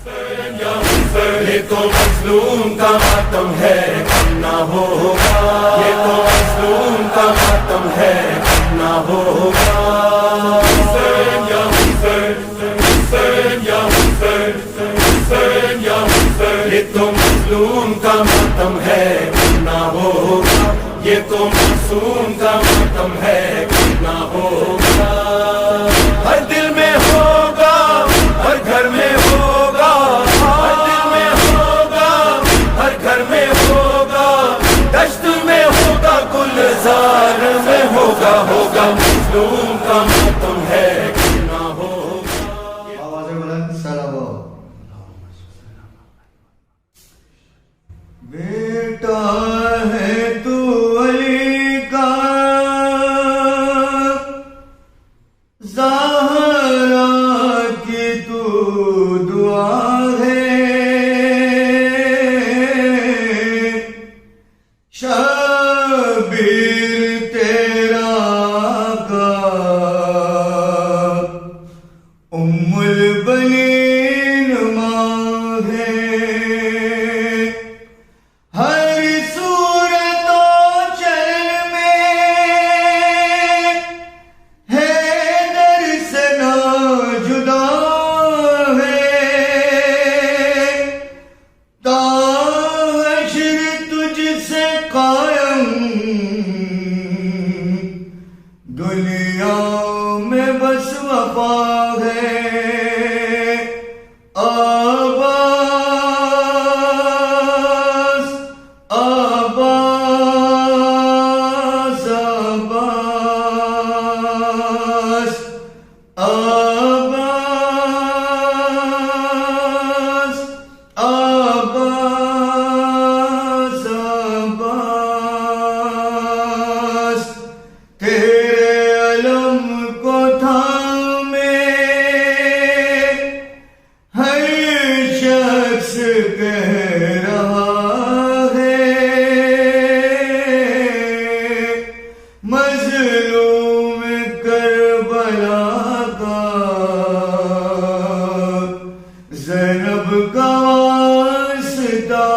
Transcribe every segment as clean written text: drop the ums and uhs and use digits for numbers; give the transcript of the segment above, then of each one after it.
یہ تو مظلوم کا ماتم ہے کم نہ ہوگا، یہ تو مظلوم کا ماتم ہے کم نہ ہوگا۔ حسین یا حسین، حسین یا حسین، حسین یا حسین، یہ تو مظلوم کا ماتم ہے کم نہ ہوگا، یہ تو معصوم کا ماتم ہے کم نہ ہوگا۔ ہر دل میں ہوگا، ہر گھر میں ہوگا، ہر دل میں ہوگا، ہر گھر میں ہوگا، دشت میں ہوگا، گلزار میں ہوگا، ہوگا مظلوم کا ماتم ہے کم نہ ہوگا۔ آواز بلند سلام۔ بیٹا ہے تو علی کا، زہرا کی تو دعا ہے، شبیر تیرا کا ام البنین ماں ہے، ہر صورت و چل میں حیدر سے نہ جدا ہے، تا حشر تجھ سے قائم دنیا میں بس وفا ہے۔ عباس عباس عباس عباس عباس عباس، تیرے علم کو تھامے ہر شخص کہہ رہا ہے، مظلوم کربلا کا زینب کا واسطہ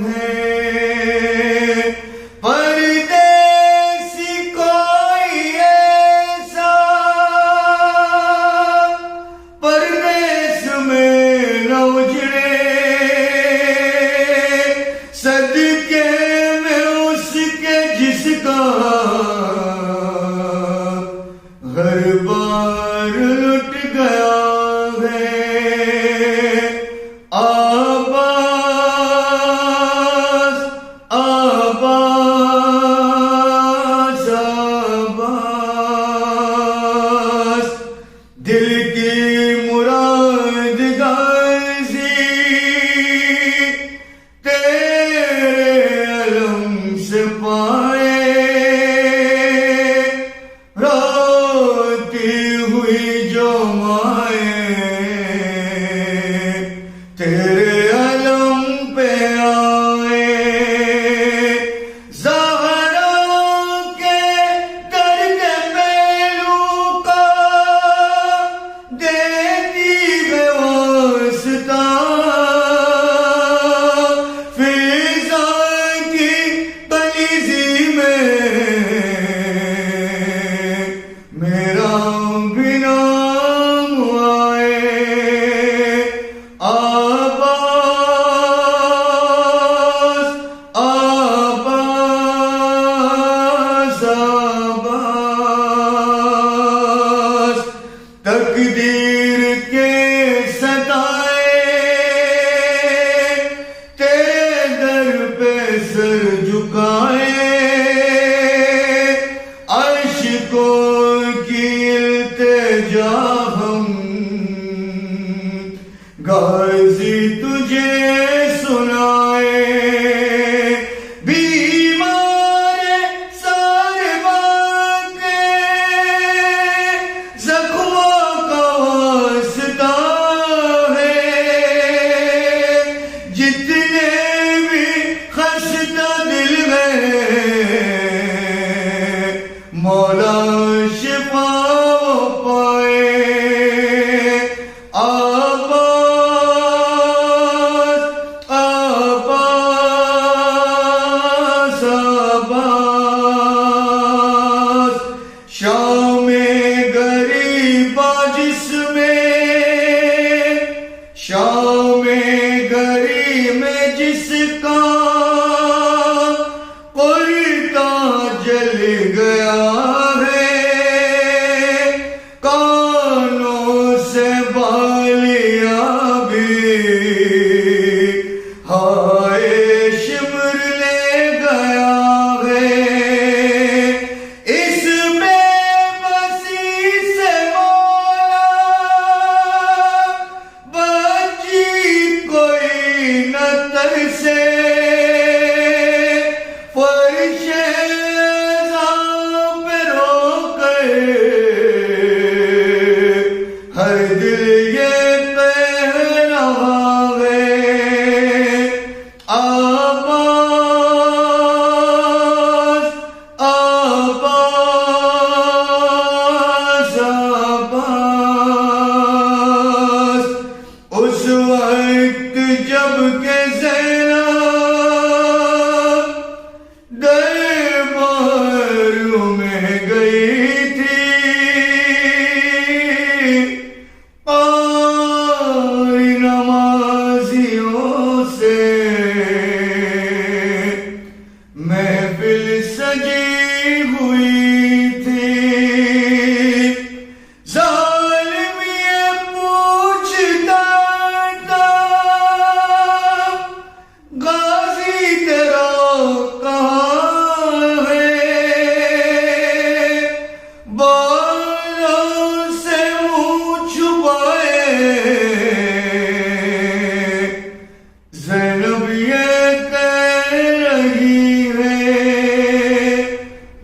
ہے، پردیسی کوئی ایسا پردیس میں نہ اجڑے، صدقے میں اس کے جس کا ہر بار لٹ گیا ہے۔ عباس عباس عباس، دل کی مراد غازی تیرے علم سے پائے، روتی ہوئی جو مائیں تیرے علم پہ آئے، زہرا کے درد پہلو کا دیتی ہے واسطہ، فضا کی کلیزی میں میرا بھی نام آئے۔ عباس عباس عباس، تقدیر کے ستائے تیرے در پہ سر جھکائے، عشقوں کی التجا ہم غازی تجھے سنائے، بیمار سارے کے زخموں کا واسطہ ہے، جتنے بھی خستہ دل میں مولا شفا پائے۔ عباس غریبا جس میں شام گری میں جس کا قرطہ جل گیا ہے کانوں سے بالیاں بھی ہائے شمر لے گیا ہے اس بے بسی سے مولا بچی کوئی نہ ترسے فرش عذاب پہ رو کر ہر دل یہ کہہ رہا ہے آباز آباز آباز اس وقت جب کہ زینب دربار میں گئی تھی قاری نمازیوں سے محفل سجی ہوئی تھی ظالم یہ پوچھتا تھا غازی تیرا کہاں ہے بالوں سے منہ چھپائے زینب یہ کہہ رہی ہے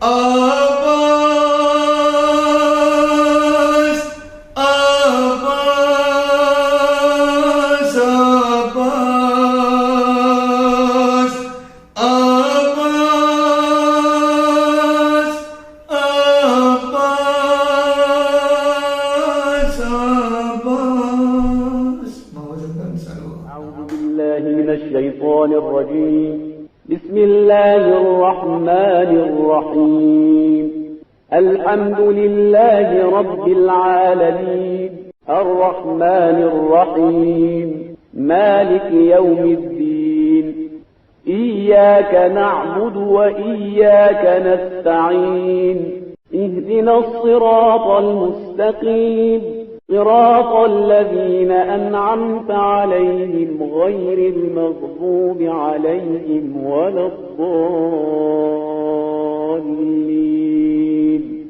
آباز آباز آباز آباز آباز آباز أعوذ بالله من الشيطان الرجيم بسم الله الرحمن الرحيم الحمد لله رب العالمين الرحمن الرحيم مالك يوم الدين إياك نعبد وإياك نستعين اهدنا الصراط المستقيم صراط الذين أنعمت عليهم غير المغضوب عليهم ولا الضالين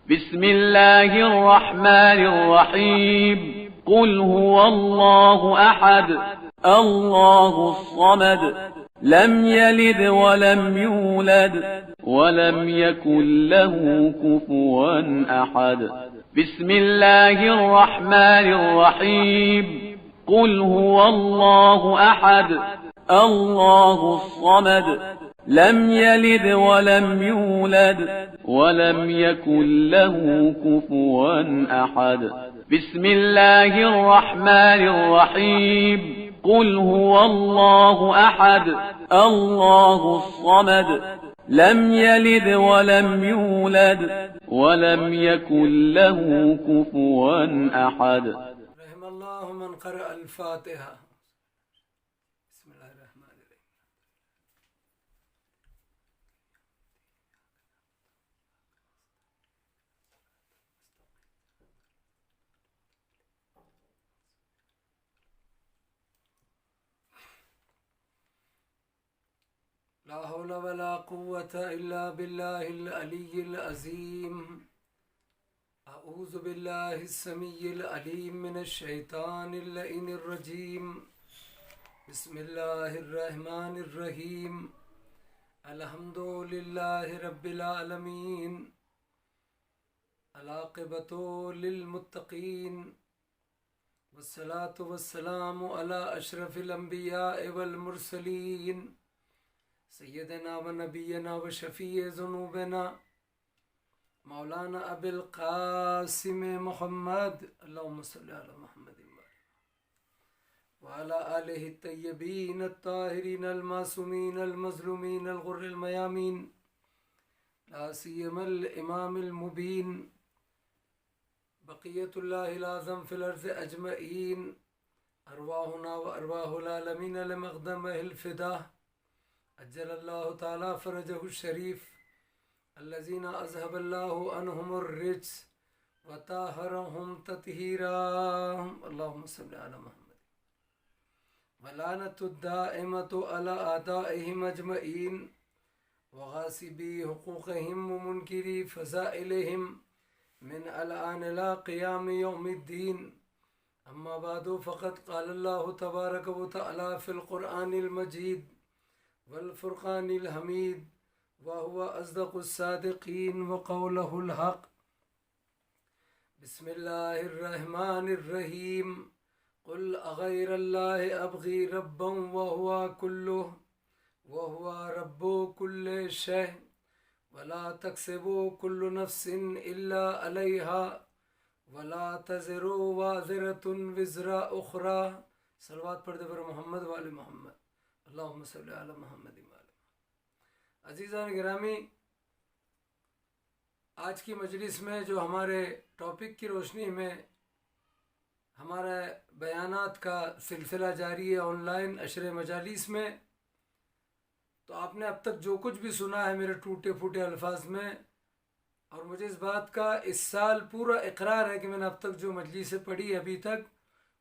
بسم الله الرحمن الرحيم قل هو الله أحد الله الصمد لم يلد ولم يولد ولم يكن له كفوا أحد بسم الله الرحمن الرحيم قل هو الله أحد الله الصمد لم يلد ولم يولد ولم يكن له كفوا أحد بسم الله الرحمن الرحيم قل هو الله أحد الله الصمد لم يلد ولم يولد ولم يكن له كفوا أحد رحم الله من قرأ الفاتحة بسم الله الرحمن الرحيم لا حول ولا قوة إلا بالله العلي العظيم أعوذ بالله السميع العليم من الشيطان اللعين الرجيم بسم الله الرحمن الرحيم الحمد لله رب العالمين العاقبة للمتقين والصلاة والسلام على أشرف الأنبياء والمرسلين سيدنا ونبينا وشفيع ذنوبنا مولانا أبي القاسم محمد اللهم صل على محمد وعلى آله الطيبين الطاهرين المعصومين المظلومين الغر الميامين لا سيما الإمام المبين بقیت اللہ العظم فی الارض اجمعین ارواحنا و ارواح العالمین لمقدمہ الفدا اجل اللہ تعالی فرجہ الشریف الذین اذهب اللہ عنہم الرجس وطہرہم تطہیرا اللہم صلی علی محمد ولعنۃ الدائمۃ علی اعدائہم اجمعین وغاصبی حقوقہم ومنکری فضائلہم من الآن لا قیام یوم الدین اما بعد فقد قال اللہ تبارک و تعالی فی القرآن المجید والفرقان الحمید وهو اصدق الصادقین وقولہ الحق بسم اللہ الرحمن الرحیم قل اغیر اللہ ابغی ربا وهو رب کل شیء ولا تکسب كل نفس الا علیها ولا تزر وازرة وزر اخرى صلوات پڑھ دے پر محمد وآل محمد اللہم صلی علی محمد وآل محمد۔ عزیزان گرامی، آج کی مجلس میں جو ہمارے ٹاپک کی روشنی میں ہمارا بیانات کا سلسلہ جاری ہے آن لائن عشر مجالس میں، تو آپ نے اب تک جو کچھ بھی سنا ہے میرے ٹوٹے پھوٹے الفاظ میں، اور مجھے اس بات کا اس سال پورا اقرار ہے کہ میں نے اب تک جو مجلسیں پڑھی ابھی تک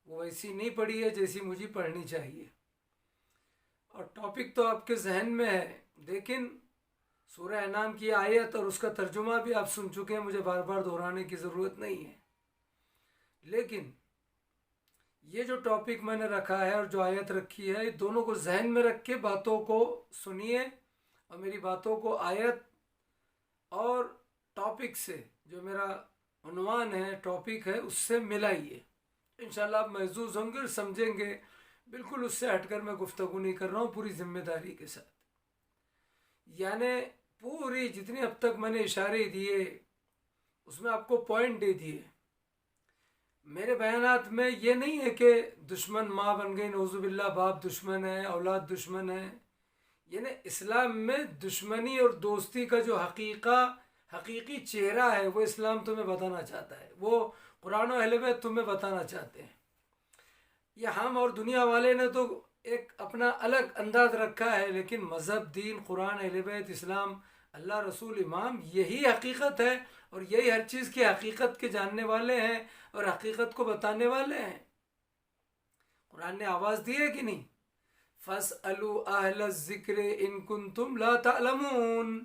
وہ ویسی نہیں پڑھی ہے جیسی مجھے پڑھنی چاہیے، اور ٹاپک تو آپ کے ذہن میں ہے، لیکن سورہ انعام کی آیت اور اس کا ترجمہ بھی آپ سن چکے ہیں، مجھے بار بار دہرانے کی ضرورت نہیں ہے۔ لیکن یہ جو ٹاپک میں نے رکھا ہے اور جو آیت رکھی ہے، یہ دونوں کو ذہن میں رکھ کے باتوں کو سنیے اور میری باتوں کو آیت اور ٹاپک سے، جو میرا عنوان ہے ٹاپک ہے، اس سے ملائیے، انشاءاللہ آپ محظوظ ہوں گے اور سمجھیں گے۔ بالکل اس سے ہٹ کر میں گفتگو نہیں کر رہا ہوں، پوری ذمہ داری کے ساتھ، یعنی پوری جتنی اب تک میں نے اشارے دیے اس میں آپ کو پوائنٹ دے دیے۔ میرے بیانات میں یہ نہیں ہے کہ دشمن ماں بن گئی، نعوذ باللہ، باپ دشمن ہے، اولاد دشمن ہے، یعنی اسلام میں دشمنی اور دوستی کا جو حقیقی چہرہ ہے وہ اسلام تمہیں بتانا چاہتا ہے، وہ قرآن و اہل بیت تمہیں بتانا چاہتے ہیں۔ یہ ہم اور دنیا والے نے تو ایک اپنا الگ انداز رکھا ہے، لیکن مذہب، دین، قرآن، اہل بیت، اسلام، اللہ، رسول، امام، یہی حقیقت ہے، اور یہی ہر چیز کی حقیقت کے جاننے والے ہیں اور حقیقت کو بتانے والے ہیں۔ قرآن نے آواز دی ہے کہ نہیں؟ فَاسْأَلُوا أَهْلَ الذِّكْرِ إِن كُنتُمْ لَا تَعْلَمُونَ،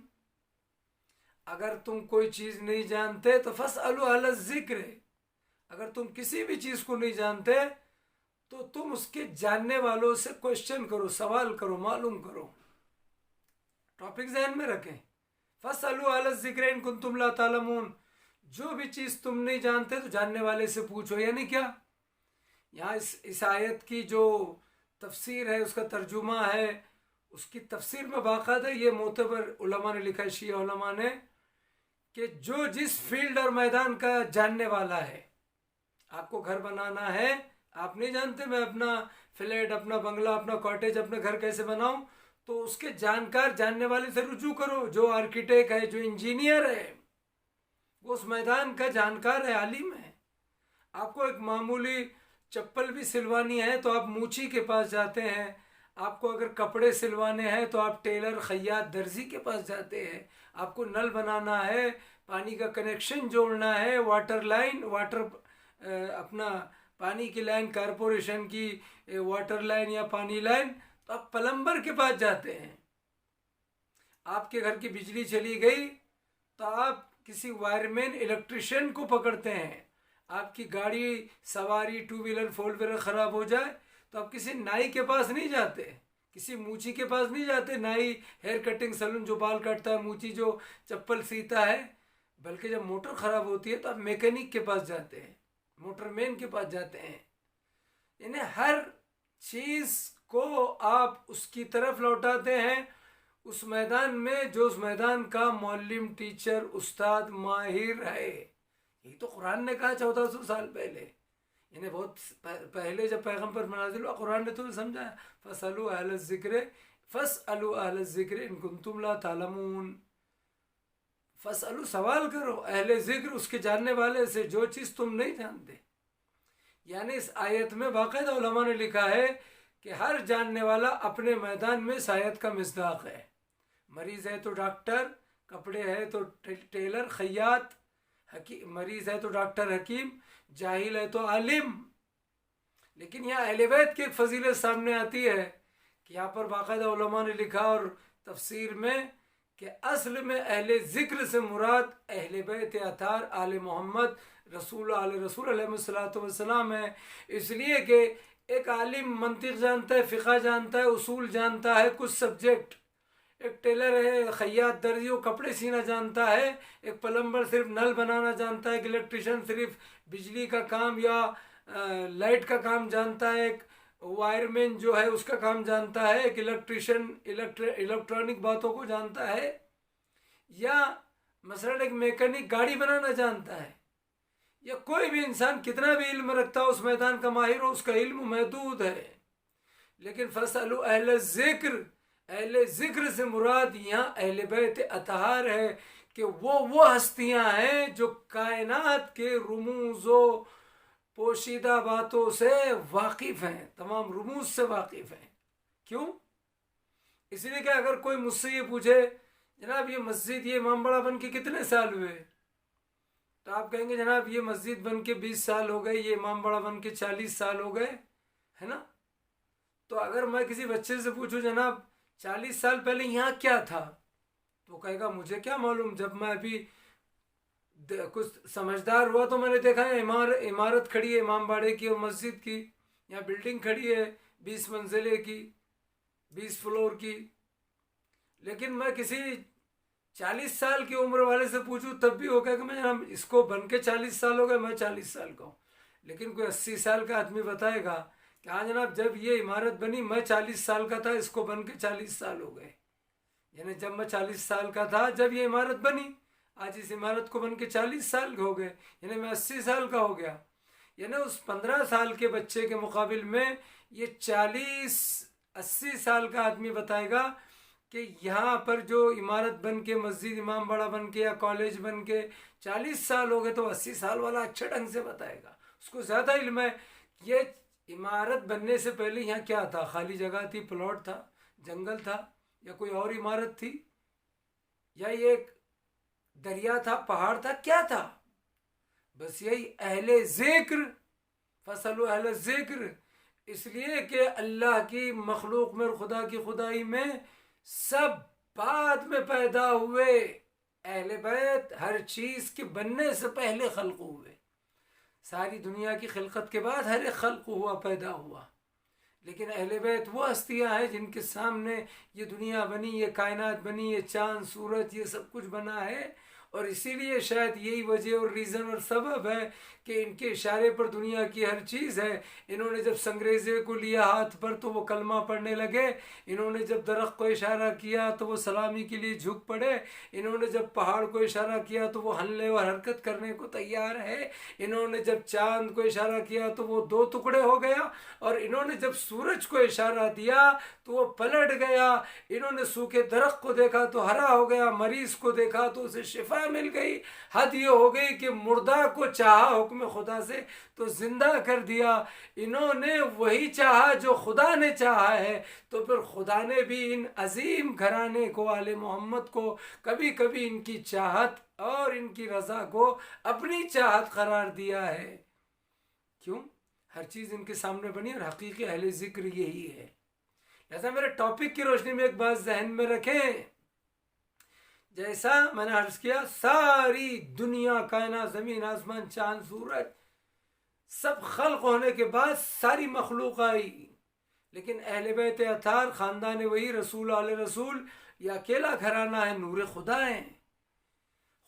اگر تم کوئی چیز نہیں جانتے تو فَاسْأَلُوا أَهْلَ الذِّكْرِ، اگر تم کسی بھی چیز کو نہیں جانتے تو تم اس کے جاننے والوں سے کوشچن کرو، سوال کرو، معلوم کرو۔ ٹاپک ذہن میں رکھیں، فَاسْأَلُوا أَهْلَ الذِّكْرِ إِن كُنتُمْ لَا تَعْلَمُونَ، جو بھی چیز تم نہیں جانتے تو جاننے والے سے پوچھو۔ یعنی کیا؟ یہاں اس آیت کی جو تفسیر ہے، اس کا ترجمہ ہے، اس کی تفسیر میں باقاعدہ یہ معتبر علماء نے لکھا ہے، شیعہ علماء نے، کہ جو جس فیلڈ اور میدان کا جاننے والا ہے، آپ کو گھر بنانا ہے، آپ نہیں جانتے میں اپنا فلیٹ، اپنا بنگلہ، اپنا کاٹیج، اپنا گھر کیسے بناؤں، تو اس کے جانکار، جاننے والے سے رجوع کرو۔ جو آرکیٹیکٹ ہے، جو انجینئر ہے، وہ اس میدان کا جانکار ہے، عالم ہے۔ آپ کو ایک معمولی چپل بھی سلوانی ہے تو آپ موچی کے پاس جاتے ہیں، آپ کو اگر کپڑے سلوانے ہیں تو آپ ٹیلر، خیاط، درزی کے پاس جاتے ہیں، آپ کو نل بنانا ہے، پانی کا کنیکشن جوڑنا ہے، واٹر لائن، اپنا پانی کی لائن، کارپوریشن کی واٹر لائن یا پانی لائن، تو آپ پلمبر کے پاس جاتے ہیں۔ آپ کے گھر کی بجلی چلی گئی تو آپ کسی وائرمین، الیکٹریشین کو پکڑتے ہیں۔ آپ کی گاڑی، سواری، ٹو ویلر، فور ویلر خراب ہو جائے تو آپ کسی نائی کے پاس نہیں جاتے، کسی موچی کے پاس نہیں جاتے، نائی، ہیئر کٹنگ سیلون جو بال کاٹتا ہے، موچی جو چپل سیتا ہے، بلکہ جب موٹر خراب ہوتی ہے تو آپ میکینک کے پاس جاتے ہیں، موٹر مین کے پاس جاتے ہیں۔ یعنی ہر چیز کو آپ اس کی طرف لوٹاتے ہیں، اس میدان میں جو اس میدان کا معلم، ٹیچر، استاد، ماہر ہے۔ یہی تو قرآن نے کہا 1400 سال پہلے، یعنی بہت پہلے جب پیغمبر نازل ہوا، قرآن نے تو سمجھایا فَاسْأَلُوا أَهْلَ الذِّكْرِ إِن كُنتُمْ لَا تَعْلَمُونَ۔ فاسألو سوال کرو اہل ذکر اس کے جاننے والے سے جو چیز تم نہیں جانتے. یعنی اس آیت میں باقاعدہ علماء نے لکھا ہے کہ ہر جاننے والا اپنے میدان میں اس آیت کا مصداق ہے. مریض ہے تو ڈاکٹر، کپڑے ہے تو ٹیلر خیاط، مریض ہے تو ڈاکٹر حکیم، جاہل ہے تو عالم. لیکن یہاں اہل بیت کی ایک فضیلت سامنے آتی ہے کہ یہاں پر باقاعدہ علماء نے لکھا اور تفسیر میں کہ اصل میں اہل ذکر سے مراد اہل بیت اطہار آل محمد رسول علیہ السلام ہے. اس لیے کہ ایک عالم منطق جانتا ہے، فقہ جانتا ہے، اصول جانتا ہے، کچھ سبجیکٹ. ایک ٹیلر ہے، خیاط درزی وہ کپڑے سینا جانتا ہے. ایک پلمبر صرف نل بنانا جانتا ہے. ایک الیکٹریشین صرف بجلی کا کام یا لائٹ کا کام جانتا ہے. ایک وائر مین جو ہے اس کا کام جانتا ہے. ایک الیکٹریشین الیکٹرانک باتوں کو جانتا ہے. یا مثلاً ایک میکینک گاڑی بنانا جانتا ہے. یا کوئی بھی انسان کتنا بھی علم رکھتا ہو، اس میدان کا ماہر ہو، اس کا علم محدود ہے. لیکن فاسألوا اہل الذکر، اہل ذکر سے مراد یہاں اہل بیت اطہار ہے کہ وہ ہستیاں ہیں جو کائنات کے رموز و پوشیدہ باتوں سے واقف ہیں، تمام رموز سے واقف ہیں. کیوں؟ اس لیے کہ اگر کوئی مجھ سے یہ پوچھے جناب یہ مسجد یہ امام باڑہ بن کے کتنے سال ہوئے، تو آپ کہیں گے جناب یہ مسجد بن کے 20 سال ہو گئے، یہ امام باڑہ بن کے 40 سال ہو گئے، ہے نا. تو اگر میں کسی بچے سے پوچھوں جناب 40 سال پہلے یہاں کیا تھا، تو کہے گا مجھے کیا معلوم، جب میں ابھی کچھ سمجھدار ہوا تو میں نے دیکھا ہے عمارت کھڑی ہے امام باڑے کی اور مسجد کی، یہاں بلڈنگ کھڑی ہے 20 منزلے کی، 20 فلور کی. لیکن میں کسی 40 سال کی عمر والے سے پوچھوں تب بھی وہ کہے کہ میں جناب اس کو بن کے 40 سال ہو گئے، میں 40 سال کا ہوں. لیکن کوئی 80 سال کا آدمی بتائے گا کہ ہاں جناب جب یہ عمارت بنی میں 40 سال کا تھا، اس کو بن کے 40 سال ہو گئے. یعنی جب میں 40 سال کا تھا جب یہ عمارت بنی، آج اس عمارت کو بن کے 40 سال ہو گئے، یعنی میں 80 سال کا ہو گیا. یعنی اس 15 سال کے بچے کے مقابل میں یہ 80 سال کا آدمی بتائے گا کہ یہاں پر جو عمارت بن کے مسجد امام باڑہ بن کے یا کالج بن کے 40 سال ہو گئے، تو 80 سال والا اچھے ڈھنگ سے بتائے گا، اس کو زیادہ علم ہے. یہ عمارت بننے سے پہلے یہاں کیا تھا، خالی جگہ تھی، پلاٹ تھا، جنگل تھا، یا کوئی اور عمارت تھی، یا یہ ایک دریا تھا، پہاڑ تھا، کیا تھا. بس یہی اہل ذکر، فصلوا اہل الذکر. اس لیے کہ اللہ کی مخلوق میں اور خدا کی خدائی میں سب بعد میں پیدا ہوئے. اہل بیت ہر چیز کے بننے سے پہلے خلق ہوئے. ساری دنیا کی خلقت کے بعد ہر ایک خلق ہوا، پیدا ہوا. لیکن اہل بیت وہ ہستیاں ہیں جن کے سامنے یہ دنیا بنی، یہ کائنات بنی، یہ چاند سورج یہ سب کچھ بنا ہے. اور اسی لیے شاید یہی وجہ اور ریزن اور سبب ہے کہ ان کے اشارے پر دنیا کی ہر چیز ہے. انہوں نے جب سنگریزے کو لیا ہاتھ پر تو وہ کلمہ پڑھنے لگے. انہوں نے جب درخت کو اشارہ کیا تو وہ سلامی کے لیے جھک پڑے. انہوں نے جب پہاڑ کو اشارہ کیا تو وہ ہلنے اور حرکت کرنے کو تیار ہے. انہوں نے جب چاند کو اشارہ کیا تو وہ 2 ٹکڑے ہو گیا. اور انہوں نے جب سورج کو اشارہ دیا تو وہ پلٹ گیا. انہوں نے سوکھے درخت کو دیکھا تو ہرا ہو گیا. مریض کو دیکھا تو اسے شفا مل گئی. حد یہ ہو گئی کہ مردہ کو چاہا حکم خدا سے تو زندہ کر دیا. انہوں نے وہی چاہا جو خدا نے چاہا ہے. تو پھر خدا نے بھی ان عظیم گھرانے کو آل محمد کو کبھی کبھی ان کی چاہت اور ان کی رضا کو اپنی چاہت قرار دیا ہے. کیوں؟ ہر چیز ان کے سامنے بنی اور حقیقی اہل ذکر یہی ہے. لہذا میرے ٹاپک کی روشنی میں ایک بات ذہن میں رکھیں. جیسا میں نے عرض کیا ساری دنیا کائنات زمین آسمان چاند سورج سب خلق ہونے کے بعد ساری مخلوق آئی. لیکن اہل بیت اطہار خاندان وہی رسول علیہ رسول یہ اکیلا گھرانہ ہے، نور خدا ہیں.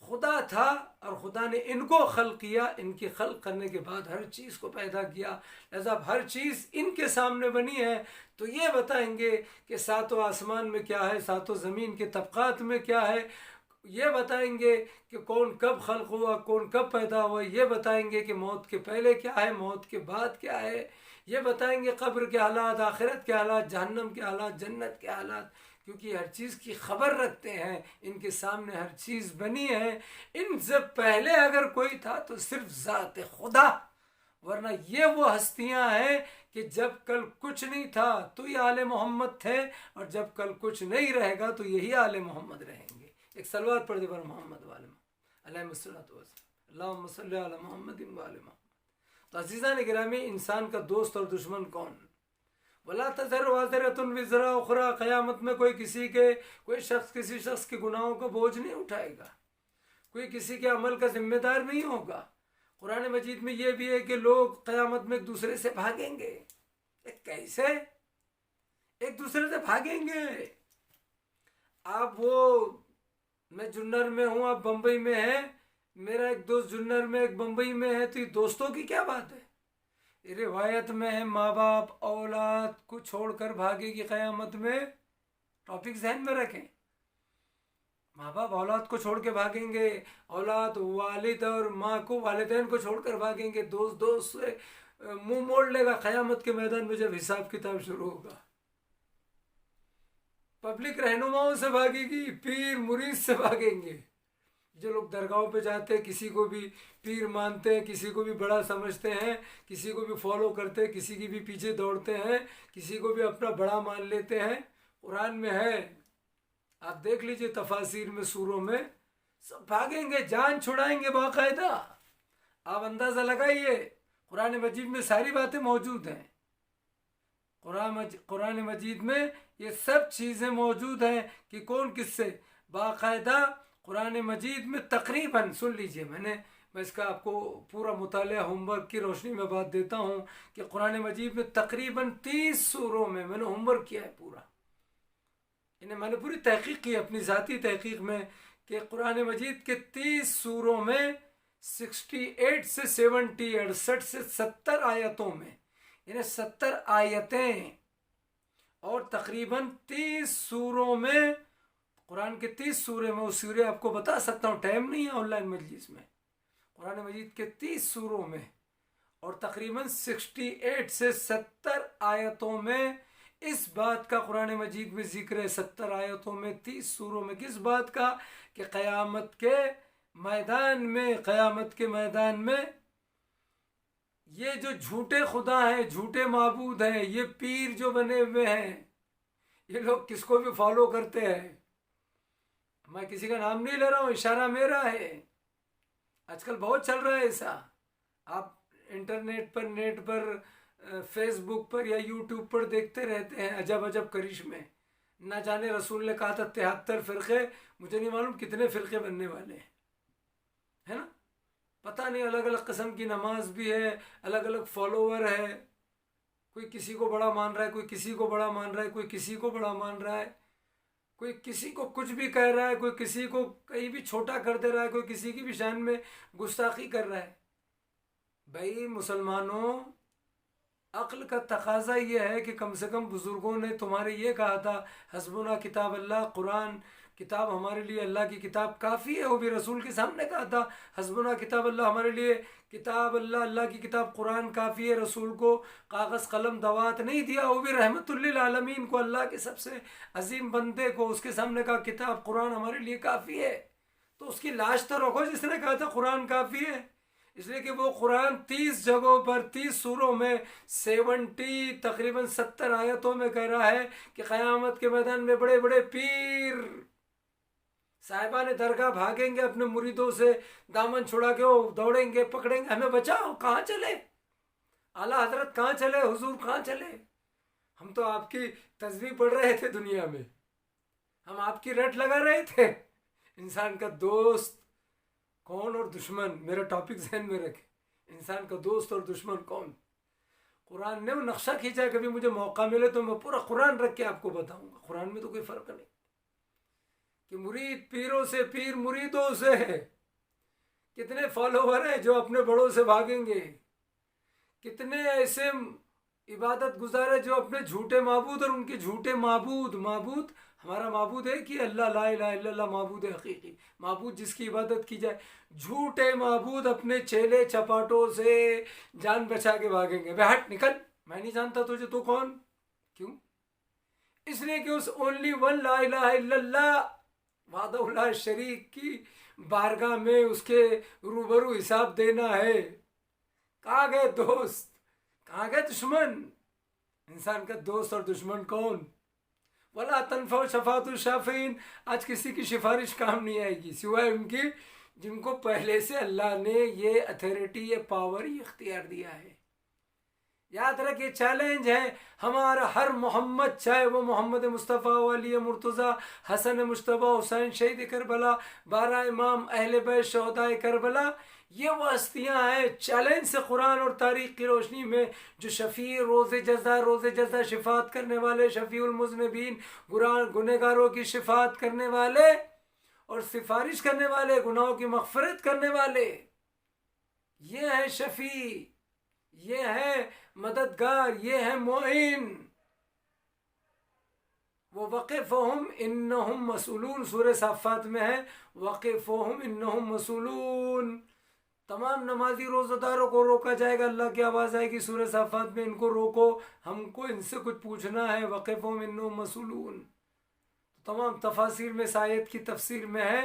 خدا تھا اور خدا نے ان کو خلق کیا. ان کی خلق کرنے کے بعد ہر چیز کو پیدا کیا. لہذا ہر چیز ان کے سامنے بنی ہے تو یہ بتائیں گے کہ 7 آسمان میں کیا ہے، 7 زمین کے طبقات میں کیا ہے. یہ بتائیں گے کہ کون کب خلق ہوا، کون کب پیدا ہوا. یہ بتائیں گے کہ موت کے پہلے کیا ہے، موت کے بعد کیا ہے. یہ بتائیں گے قبر کے حالات، آخرت کے حالات، جہنم کے حالات، جنت کے حالات. کیونکہ ہر چیز کی خبر رکھتے ہیں، ان کے سامنے ہر چیز بنی ہے. ان سے پہلے اگر کوئی تھا تو صرف ذات خدا، ورنہ یہ وہ ہستیاں ہیں کہ جب کل کچھ نہیں تھا تو یہ آل محمد تھے، اور جب کل کچھ نہیں رہے گا تو یہی آل محمد رہیں گے. ایک صلوات پڑھ دے پر محمد والے علیہ الصلوۃ والسلام، اللہم صلی علی محمد و آل محمد. تو عزیزان گرامی، انسان کا دوست اور دشمن کون؟ وَلَا تَزِرُ وَازِرَةٌ وِزْرَ أُخْرَىٰ. قیامت میں کوئی شخص کسی شخص کے گناہوں کا بوجھ نہیں اٹھائے گا، کوئی کسی کے عمل کا ذمہ دار نہیں ہوگا. قرآن مجید میں یہ بھی ہے کہ لوگ قیامت میں ایک دوسرے سے بھاگیں گے. کیسے ایک دوسرے سے بھاگیں گے؟ آپ میں جنر میں ہوں، آپ بمبئی میں ہیں، میرا ایک دوست جنر میں ایک بمبئی میں ہے، تو یہ دوستوں کی کیا بات ہے؟ روایت میں ہے ماں باپ اولاد کو چھوڑ کر بھاگے گی قیامت میں. ٹاپک ذہن میں رکھیں، ماں باپ اولاد کو چھوڑ کے بھاگیں گے، اولاد والد اور ماں کو والدین کو چھوڑ کر بھاگیں گے، دوست سے منہ موڑ لے گا قیامت کے میدان میں جب حساب کتاب شروع ہوگا. پبلک رہنماؤں سے بھاگے گی، پیر مرید سے بھاگیں گے. جو لوگ درگاہوں پہ جاتے ہیں، کسی کو بھی پیر مانتے ہیں، کسی کو بھی بڑا سمجھتے ہیں، کسی کو بھی فالو کرتے ہیں، کسی کی بھی پیچھے دوڑتے ہیں، کسی کو بھی اپنا بڑا مان لیتے ہیں. قرآن میں ہے، آپ دیکھ لیجئے تفاسیر میں، سوروں میں، سب بھاگیں گے، جان چھڑائیں گے باقاعدہ. آپ اندازہ لگائیے، قرآن مجید میں ساری باتیں موجود ہیں. قرآن مجید میں یہ سب چیزیں موجود ہیں کہ کون کس سے باقاعدہ. قرآن مجید میں تقریباً، سن لیجئے، میں اس کا آپ کو پورا مطالعہ ہوم ورک کی روشنی میں بات دیتا ہوں کہ قرآن مجید میں تقریباً 30 سوروں میں نے ہوم ورک کیا ہے پورا. میں نے پوری تحقیق کی اپنی ذاتی تحقیق میں کہ قرآن مجید کے 30 سوروں میں 68 سے 70 68 سے 70 آیتوں میں، 70 آیتیں، اور تقریباً 30 سوروں میں، قرآن کے 30 سورے میں، وہ سورے آپ کو بتا سکتا ہوں، ٹائم نہیں ہے آن لائن مجلس میں. قرآن مجید کے 30 سوروں میں اور تقریباً 68 سے 70 آیتوں میں اس بات کا قرآن مجید میں ذکر ہے. 70 آیتوں میں 30 سوروں میں کس بات کا؟ کہ قیامت کے میدان میں یہ جو جھوٹے خدا ہیں، جھوٹے معبود ہیں، یہ پیر جو بنے ہوئے ہیں، یہ لوگ کس کو بھی فالو کرتے ہیں. میں کسی کا نام نہیں لے رہا ہوں، اشارہ میرا ہے. آج کل بہت چل رہا ہے ایسا. آپ انٹرنیٹ پر، نیٹ پر، فیس بک پر یا یوٹیوب پر دیکھتے رہتے ہیں عجب عجب کرشمے. نہ جانے رسول نے کہا تھا 73 فرقے، مجھے نہیں معلوم کتنے فرقے بننے والے ہیں، ہے نا؟ پتہ نہیں، الگ الگ قسم کی نماز بھی ہے، الگ الگ فالوور ہے. کوئی کسی کو بڑا مان رہا ہے، کوئی کسی کو بڑا مان رہا ہے، کوئی کسی کو بڑا مان رہا ہے، کوئی کسی کو کچھ بھی کہہ رہا ہے، کوئی کسی کو کہیں بھی چھوٹا کر دے رہا ہے، کوئی کسی کی بھی شان میں گستاخی کر رہا ہے. بھائی مسلمانوں، عقل کا تقاضا یہ ہے کہ کم سے کم بزرگوں نے تمہارے یہ کہا تھا، حسبنا کتاب اللہ، قرآن کتاب ہمارے لیے اللہ کی کتاب کافی ہے. وہ بھی رسول کے سامنے کہا تھا، حسبنا کتاب اللہ، ہمارے لیے کتاب اللہ، اللہ کی کتاب قرآن کافی ہے. رسول کو کاغذ قلم دوات نہیں دیا، وہ بھی رحمت للعالمین کو، اللہ کے سب سے عظیم بندے کو، اس کے سامنے کہا کتاب قرآن ہمارے لیے کافی ہے. تو اس کی لاش تو رکھو جس نے کہا تھا قرآن کافی ہے. اس لیے کہ وہ قرآن 30 جگہوں پر، 30 سوروں میں، 70 تقریباً 70 آیتوں میں کہہ رہا ہے کہ قیامت کے میدان میں بڑے بڑے پیر صاحبان درگاہ بھاگیں گے اپنے مریدوں سے، دامن چھڑا کے وہ دوڑیں گے، پکڑیں گے، ہمیں بچاؤ. کہاں چلے اعلیٰ حضرت؟ کہاں چلے حضور؟ کہاں چلے؟ ہم تو آپ کی تسبیح پڑھ رہے تھے دنیا میں، ہم آپ کی رٹ لگا رہے تھے. انسان کا دوست کون اور دشمن، میرا ٹاپک ذہن میں رکھے، انسان کا دوست اور دشمن کون. قرآن نے وہ نقشہ کھینچا ہے. کبھی مجھے موقع ملے تو میں پورا قرآن رکھ کے آپ کو بتاؤں گا. قرآن میں تو کوئی فرق نہیں کہ مرید پیروں سے، پیر مریدوں سے. کتنے فالوور ہیں جو اپنے بڑوں سے بھاگیں گے، کتنے ایسے عبادت گزار ہے جو اپنے جھوٹے معبود اور ان کے جھوٹے معبود ہمارا معبود ہے کہ اللہ، لا الہ الا اللہ معبود حقیقی، معبود جس کی عبادت کی جائے. جھوٹے معبود اپنے چیلے چپاٹوں سے جان بچا کے بھاگیں گے. بے ہٹ، نکل، میں نہیں جانتا تجھے، تو کون؟ کیوں؟ اس لیے کہ اس اونلی ون لا الہ الا اللہ وحدہ لا شریک کی بارگاہ میں اس کے روبرو حساب دینا ہے۔ کہاں گئے دوست، کہاں گئے دشمن؟ انسان کا دوست اور دشمن کون؟ ولا تنفع شفاعت الشافعین، آج کسی کی سفارش کام نہیں آئے گی سوائے ان کی جن کو پہلے سے اللہ نے یہ اتھارٹی، یہ پاور، یہ اختیار دیا ہے۔ یاد رکھیے چیلنج ہے ہمارا ہر محمد، چاہے وہ محمد مصطفیٰ، علی مرتضیٰ، حسن مشتبہ، حسین شہید کربلا، 12 امام، اہل بیت، شہدائے کربلا، یہ وہ ہستیاں ہیں چیلنج سے قرآن اور تاریخ کی روشنی میں جو شفیع روز جزا شفاعت کرنے والے، شفیع المذنبین، گنہگاروں کی شفاعت کرنے والے اور سفارش کرنے والے، گناہوں کی مغفرت کرنے والے، یہ ہے شفیع، یہ ہے مددگار، یہ ہے معین۔ وَوَقِفْهُمْ إِنَّهُمْ مسئولون، سورہ صافات میں ہے وَقِفْهُمْ إِنَّهُمْ مسئولون۔ تمام نمازی روزہ داروں کو روکا جائے گا، اللہ کی آواز آئے گی سورہ صافات میں، ان کو روکو، ہم کو ان سے کچھ پوچھنا ہے، وَقِفْهُمْ إِنَّهُمْ مسئولون۔ تمام تفاسیر میں اس آیت کی تفسیر میں ہے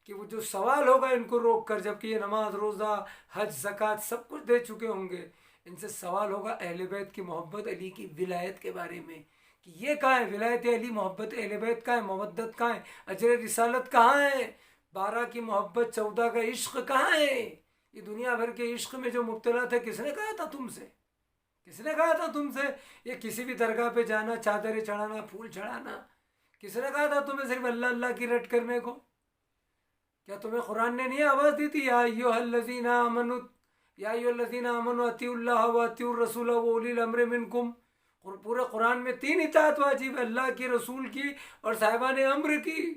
کہ وہ جو سوال ہوگا ان کو روک کر، جبکہ یہ نماز، روزہ، حج، زکوٰۃ سب کچھ دے چکے ہوں گے، ان سے سوال ہوگا اہل بیت کی محبت، علی کی ولایت کے بارے میں کہ یہ کہاں ہے، ولایت علی، محبت اہل بیت کہاں ہے، مودت کہاں ہے، اجر رسالت کہاں ہے، 12 کی محبت، 14 کا عشق کہاں ہے؟ یہ دنیا بھر کے عشق میں جو مبتلا تھے، کس نے کہا تھا تم سے؟ کس نے کہا تھا تم سے یہ کسی بھی درگاہ پہ جانا، چادریں چڑھانا، پھول چڑھانا؟ کس نے کہا تھا تمہیں صرف اللہ اللہ کی رٹ کرنے کو؟ کیا تمہیں قرآن نے نہیں آواز دی تھی یا ایھا الذین آمنوا، یا ایھا الذین آمنوا اطیعوا اللہ واطیعوا الرسول واولی الامر منکم؟ پورے قرآن میں 3 اطاعت واجب ہے، اللہ کی، رسول کی اور صاحبان امر کی۔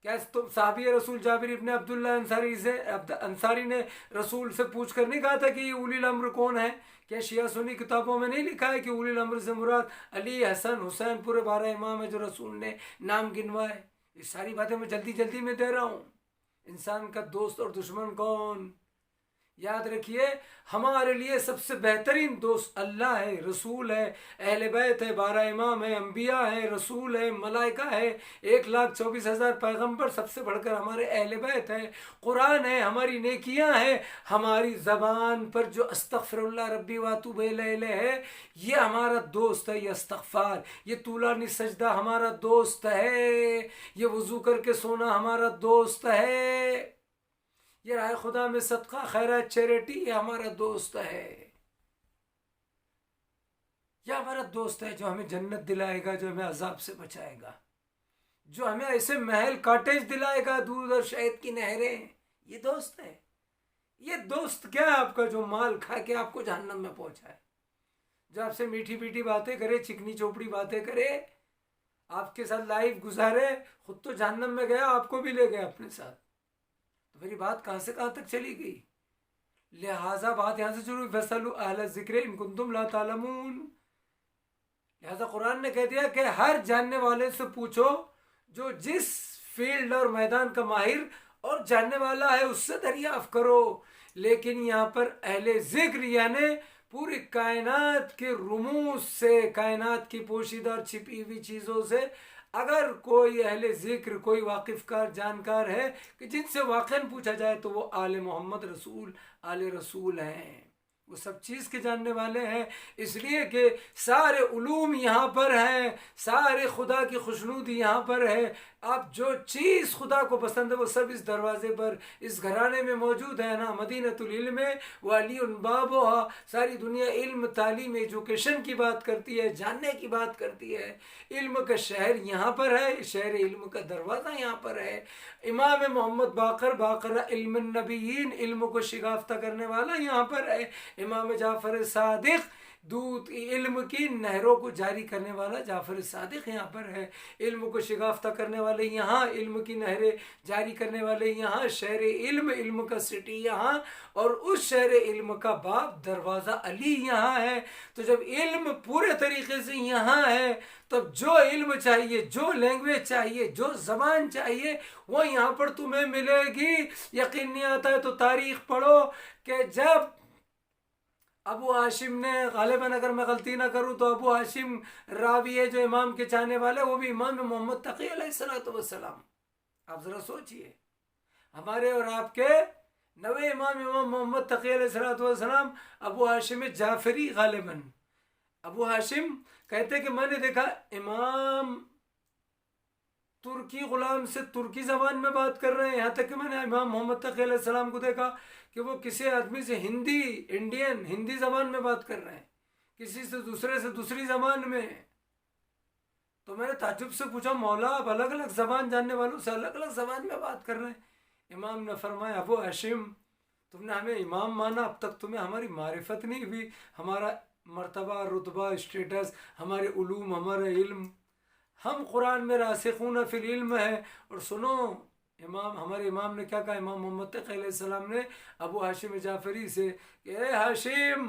کیا صحابی رسول جابر ابن عبداللہ انصاری نے رسول سے پوچھ کر نہیں کہا تھا کہ یہ اولی الامر کون ہے؟ کیا شیعہ سنی کتابوں میں نہیں لکھا ہے کہ اولی الامر سے مراد علی، حسن، حسین، پورے 12 امام ہے جو رسول نے نام گنوائے؟ یہ ساری باتیں میں جلدی میں دے رہا ہوں۔ انسان کا دوست اور دشمن کون؟ یاد رکھیے ہمارے لیے سب سے بہترین دوست اللہ ہے، رسول ہے، اہل بیت ہے، 12 امام ہے، انبیاء ہے، رسول ہے، ملائکہ ہے، 1,24,000 پیغمبر، سب سے بڑھ کر ہمارے اہل بیت ہے، قرآن ہے، ہماری نیکیاں ہیں، ہماری زبان پر جو استغفر اللہ ربی واتوب الیہ ہے یہ ہمارا دوست ہے، یہ استغفار، یہ طولانی سجدہ ہمارا دوست ہے، یہ وضو کر کے سونا ہمارا دوست ہے، یہ راہ خدا میں صدقہ، خیرات، چیریٹی، یہ ہمارا دوست ہے، یہ ہمارا دوست ہے جو ہمیں جنت دلائے گا، جو ہمیں عذاب سے بچائے گا، جو ہمیں ایسے محل، کاٹیج دلائے گا، دودھ اور شہد کی نہریں، یہ دوست ہے۔ یہ دوست کیا ہے آپ کا جو مال کھا کے آپ کو جہنم میں پہنچائے، جو آپ سے میٹھی میٹھی باتیں کرے، چکنی چوپڑی باتیں کرے، آپ کے ساتھ لائف گزارے، خود تو جہنم میں گیا، آپ کو بھی لے گیا اپنے ساتھ، تو میری بات کہاں سے کہاں تک چلی گئی؟ لہٰذا بات یہاں سے شروع ہوئی، فَاسْأَلُوا أَهْلَ الذِّكْرِ إِن كُنتُمْ لَا تَعْلَمُونَ۔ لہٰذا قرآن نے کہہ دیا کہ ہر جاننے والے سے پوچھو جو جس فیلڈ اور میدان کا ماہر اور جاننے والا ہے، اس سے دریافت کرو۔ لیکن یہاں پر اہل ذکر یعنی پوری کائنات کے رموز سے، کائنات کی پوشیدہ اور چھپی ہوئی چیزوں سے اگر کوئی اہل ذکر، کوئی واقف کار، جانکار ہے کہ جن سے واقعاً پوچھا جائے تو وہ آل محمد رسول، آل رسول ہیں، وہ سب چیز کے جاننے والے ہیں، اس لیے کہ سارے علوم یہاں پر ہیں، سارے خدا کی خوشنودی یہاں پر ہے، آپ جو چیز خدا کو پسند ہے وہ سب اس دروازے پر، اس گھرانے میں موجود ہے نا، مدینۃ العلم وعلی بابها۔ ساری دنیا علم، تعلیم، ایجوکیشن کی بات کرتی ہے، جاننے کی بات کرتی ہے، علم کا شہر یہاں پر ہے، شہر علم کا دروازہ یہاں پر ہے۔ امام محمد باقر علم النبیین، علم کو شگافتہ کرنے والا یہاں پر ہے۔ امام جعفر صادق، دودھ علم کی نہروں کو جاری کرنے والا جعفر صادق یہاں پر ہے، علم کو شگافتہ کرنے والے یہاں، علم کی نہریں جاری کرنے والے یہاں، شہر علم، علم کا سٹی یہاں، اور اس شہر علم کا باب دروازہ علی یہاں ہے۔ تو جب علم پورے طریقے سے یہاں ہے، تب جو علم چاہیے، جو لینگویج چاہیے، جو زبان چاہیے، وہ یہاں پر تمہیں ملے گی۔ یقین نہیں آتا ہے تو تاریخ پڑھو کہ جب ابو ہاشم نے غالباً اگر میں غلطی نہ کروں تو ابو ہاشم راوی ہے جو امام کے چاہنے والے، وہ بھی امام محمد تقی علیہ الصلوۃ والسلام. آپ ذرا سوچئے، ہمارے اور آپ کے نوے امام محمد تقی علیہ الصلوۃ والسلام ابو ہاشم جعفری غالباً. ابو ہاشم کہتے کہ میں نے دیکھا امام ترکی غلام سے ترکی زبان میں بات کر رہے ہیں، یہاں تک کہ میں نے امام محمد تقی علیہ السلام کو دیکھا کہ وہ کسی آدمی سے ہندی زبان میں بات کر رہے ہیں، کسی سے دوسری زبان میں. تو میں نے تعجب سے پوچھا مولا آپ الگ الگ زبان جاننے والوں سے الگ الگ زبان میں بات کر رہے ہیں؟ امام نے فرمایا ابو ہاشم تم نے ہمیں امام مانا، اب تک تمہیں ہماری معرفت نہیں ہوئی، ہمارا مرتبہ رتبہ اسٹیٹس، ہمارے علوم، ہمارا علم، ہم قرآن میں راسخون فی العلم ہے. اور سنو ہمارے امام نے کیا کہا، امام محمد تقی علیہ السلام نے ابو ہاشم جعفری سے کہ اے ہاشم